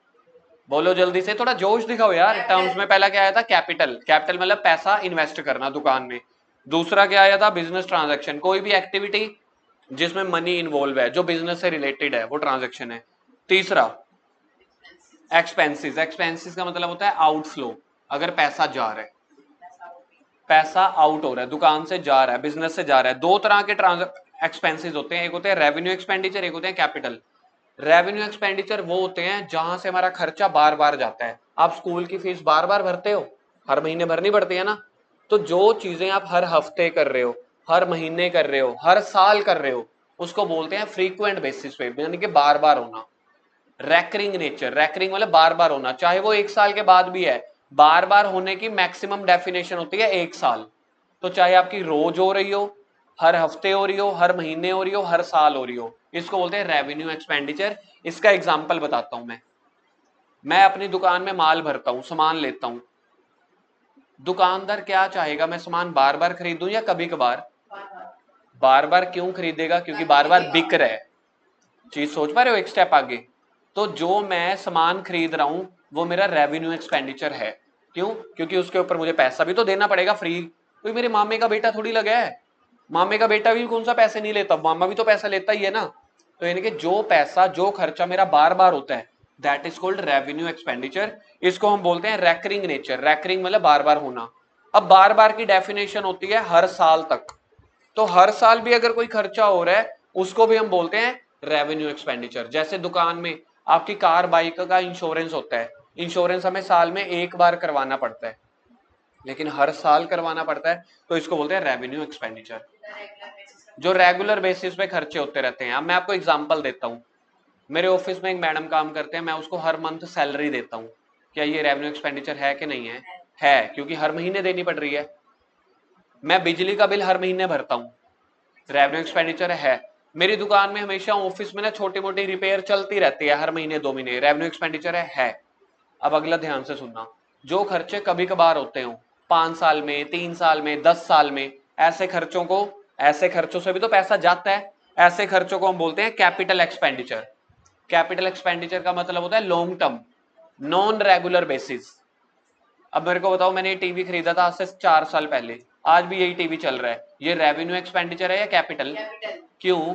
A: बोलो जल्दी से, थोड़ा जोश दिखाओ यार। टर्म्स में पहला क्या आया था? कैपिटल। कैपिटल मतलब पैसा इन्वेस्ट करना दुकान में। दूसरा क्या आया था? Business transaction. कोई भी एक्टिविटी जिसमें मनी इन्वॉल्व है, जो बिजनेस से रिलेटेड है, वो ट्रांजैक्शन है। तीसरा एक्सपेंसेस। एक्सपेंसेस का मतलब होता है आउटफ्लो, अगर पैसा जा रहा है, पैसा आउट हो रहा है, दुकान से जा रहा है, बिजनेस से जा रहा है। दो तरह के एक्सपेंसेस होते हैं, एक होते हैं रेवेन्यू एक्सपेंडिचर, एक होते हैं कैपिटल। रेवेन्यू एक्सपेंडिचर वो होते हैं जहां से हमारा खर्चा बार बार जाता है। आप स्कूल की फीस बार बार भरते हो, हर महीने भरनी पड़ती है ना। तो जो चीजें आप हर हफ्ते कर रहे हो, हर महीने कर रहे हो, हर साल कर रहे हो, उसको बोलते हैं फ्रीक्वेंट बेसिस पे, यानी कि बार बार होना। रैकरिंग नेचर, रैकरिंग मतलब बार बार होना, चाहे वो 1 साल के बाद भी है। बार बार होने की मैक्सिमम डेफिनेशन होती है 1 साल। तो चाहे आपकी रोज हो रही हो, हर हफ्ते हो रही हो, हर महीने हो रही हो, हर साल हो रही हो, इसको बोलते हैं रेवेन्यू एक्सपेंडिचर। इसका एग्जाम्पल बताता हूं मैं अपनी दुकान में माल भरता हूं, सामान लेता हूं। दुकानदार क्या चाहेगा, मैं सामान बार बार खरीदूं या कभी कभार? बार बार क्यों खरीदेगा? क्योंकि बार बार बिक रहा है। चीज सोच पा रहे हो? एक स्टेप आगे। तो जो मैं सामान खरीद रहा हूं वो मेरा रेवेन्यू एक्सपेंडिचर है। क्यों? क्योंकि उसके ऊपर मुझे पैसा भी तो देना पड़ेगा फ्री। कोई मेरे मामे का बेटा थोड़ी लगा है, मामे का बेटा भी कौन सा पैसे नहीं लेता, मामा भी तो पैसा लेता ही है ना। तो यानी कि जो पैसा, जो खर्चा मेरा बार बार होता है, that is called revenue expenditure. इसको हम बोलते हैं रैकरिंग नेचर। रैकरिंग मतलब बार बार होना। अब बार बार की डेफिनेशन होती है हर साल तक। तो हर साल भी अगर कोई खर्चा हो रहा है, उसको भी हम बोलते हैं रेवेन्यू एक्सपेंडिचर। जैसे दुकान में आपकी कार बाइक का इंश्योरेंस होता है, इंश्योरेंस हमें साल में 1 बार करवाना पड़ता है, लेकिन हर साल करवाना पड़ता है, तो इसको बोलते हैं रेवेन्यू एक्सपेंडिचर। जो रेगुलर बेसिस पे खर्चे होते रहते हैं। अब मैं आपको एग्जांपल देता हूं, मेरे ऑफिस में एक मैडम काम करते हैं, मैं उसको हर मंथ सैलरी देता हूं, क्या ये रेवेन्यू एक्सपेंडिचर है कि नहीं है? है, क्योंकि हर महीने देनी पड़ रही है। मैं बिजली का बिल हर महीने भरता हूं, रेवेन्यू एक्सपेंडिचर है। मेरी दुकान में हमेशा ऑफिस में ना छोटी मोटी रिपेयर चलती रहती है, हर महीने 2 महीने, रेवेन्यू एक्सपेंडिचर है। अब अगला ध्यान से सुनना, जो खर्चे कभी कभार होते हो 5 साल में, 3 साल में, 10 साल में, ऐसे खर्चों से भी तो पैसा जाता है, ऐसे खर्चों को हम बोलते हैं कैपिटल एक्सपेंडिचर। कैपिटल एक्सपेंडिचर का मतलब होता है long term, non regular basis. अब मेरे को बताओ, मैंने ये टीवी खरीदा था आज से 4 साल पहले, आज भी यही टीवी चल रहा है, ये रेवेन्यू एक्सपेंडिचर है या कैपिटल?
B: कैपिटल।
A: क्यों?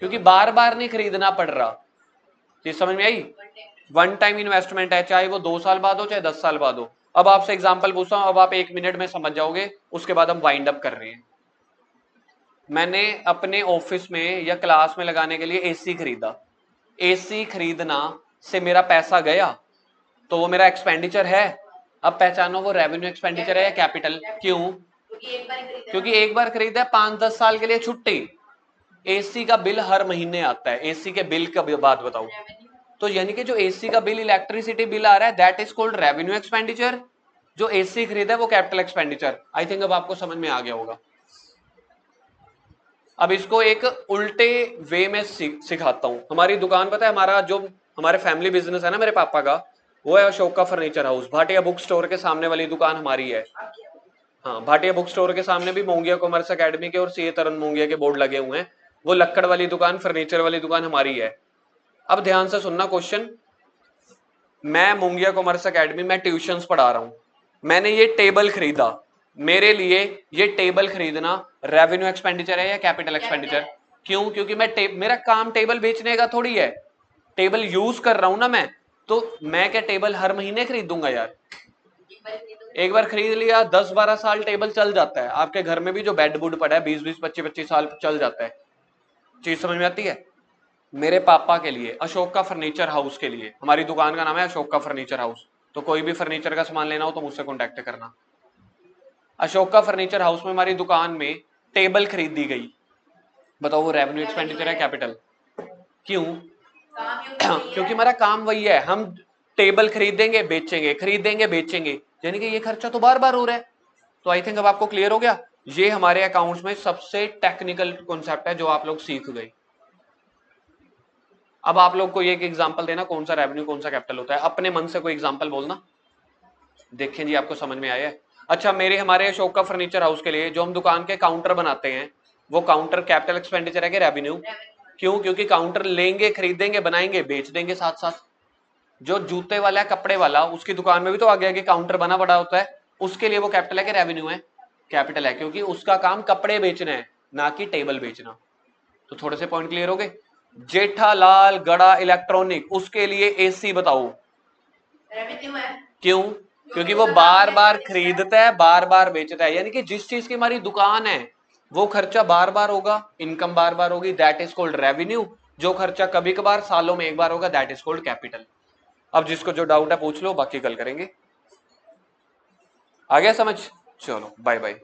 A: क्योंकि बार बार नहीं खरीदना पड़ रहा। ये समझ में आई? वन टाइम इन्वेस्टमेंट है, चाहे वो 2 साल बाद हो चाहे 10 साल बाद हो। अब आपसे एग्जांपल पूछता हूं, अब आप 1 मिनट में समझ जाओगे, उसके बाद हम वाइंड अप कर रहे हैं। मैंने अपने ऑफिस में या क्लास में लगाने के लिए एसी खरीदा। एसी खरीदना से मेरा पैसा गया, तो वो मेरा एक्सपेंडिचर है। अब पहचानो वो रेवेन्यू एक्सपेंडिचर है या कैपिटल? क्यों? क्योंकि एक बार खरीदा है, 5-10 साल के लिए छुट्टी। एसी का बिल हर महीने आता है, एसी के बिल का बात बताओ। तो यानी कि जो एसी का बिल, इलेक्ट्रिसिटी बिल आ रहा है, that is called revenue expenditure. जो एसी खरीदा है वो कैपिटल एक्सपेंडिचर। आई थिंक अब आपको समझ में आ गया होगा। अब इसको एक उल्टे वे में सिखाता हूं। हमारी दुकान, पता है हमारा जो हमारे फैमिली बिजनेस है ना मेरे पापा का, वो है अशोक का furniture house. Bhatia book store के सामने वाली दुकान हमारी है। हाँ, भाटिया बुक स्टोर के सामने भी मोंगिया कॉमर्स एकेडमी के और सीए तरन मोंगिया के बोर्ड लगे हुए हैं। वो लक्कड़ वाली दुकान, फर्नीचर वाली दुकान हमारी है। अब ध्यान से सुनना क्वेश्चन। मैं मोंगिया कॉमर्स एकेडमी में ट्यूशंस पढ़ा रहा हूं, मैंने ये टेबल खरीदा, मेरे लिए ये टेबल खरीदना रेवेन्यू एक्सपेंडिचर है या कैपिटल एक्सपेंडिचर? क्यों? क्योंकि मेरा काम टेबल बेचने का थोड़ी है, टेबल यूज कर रहा हूं ना मैं। तो मैं क्या टेबल हर महीने खरीदूंगा यार? एक बार खरीद लिया, 10-12 साल टेबल चल जाता है। आपके घर में भी जो बेड बुड पड़ा है 20-20, 25-25 साल चल जाता है। चीज समझ में आती है? मेरे पापा के लिए, अशोक का फर्नीचर हाउस के लिए, हमारी दुकान का नाम है अशोक का फर्नीचर हाउस। तो कोई भी फर्नीचर का सामान लेना हो तो मुझसे कॉन्टेक्ट करना। अशोक का फर्नीचर हाउस में हमारी दुकान में टेबल खरीदी गई, बताओ वो रेवेन्यू एक्सपेंडिचर है कैपिटल? क्यों? क्योंकि हमारा काम वही है, हम टेबल खरीदेंगे बेचेंगे, खरीदेंगे बेचेंगे, यानी कि ये खर्चा तो बार बार हो रहा है। तो आई थिंक अब आपको क्लियर हो गया। ये हमारे अकाउंट्स में सबसे टेक्निकल कॉन्सेप्ट है जो आप लोग सीख गए। अब आप लोग को एक एग्जांपल देना, कौन सा रेवेन्यू कौन सा कैपिटल होता है, अपने मन से कोई एग्जांपल बोलना। देखें जी आपको समझ में आया है? अच्छा, हमारे अशोक का फर्नीचर हाउस के लिए जो हम दुकान के काउंटर बनाते हैं, वो काउंटर कैपिटल एक्सपेंडिचर है कि रेवेन्यू? क्यों? क्योंकि काउंटर लेंगे, खरीदेंगे, बनाएंगे, बेच देंगे साथ साथ। जो जूते वाला है, कपड़े वाला, उसकी दुकान में भी तो आगे आगे काउंटर बना पड़ा होता है, उसके लिए वो कैपिटल है कि रेवेन्यू है? कैपिटल है, क्योंकि उसका काम कपड़े बेचना है, ना कि टेबल बेचना। तो थोड़े से पॉइंट क्लियर हो गए। जेठालाल गड़ा इलेक्ट्रॉनिक, उसके लिए एसी बताओ?
B: रेवेन्यू है।
A: क्यों? क्योंकि वो बार बार खरीदता है, बार बार बेचता है, यानी कि जिस चीज की हमारी दुकान है वो खर्चा बार बार होगा, इनकम बार बार होगी, दैट इज कॉल्ड रेवेन्यू। जो खर्चा कभी कभार सालों में एक बार होगा, दैट इज कॉल्ड कैपिटल। अब जिसको जो डाउट है पूछ लो, बाकी कल करेंगे। आ गया समझ? चलो बाय बाय।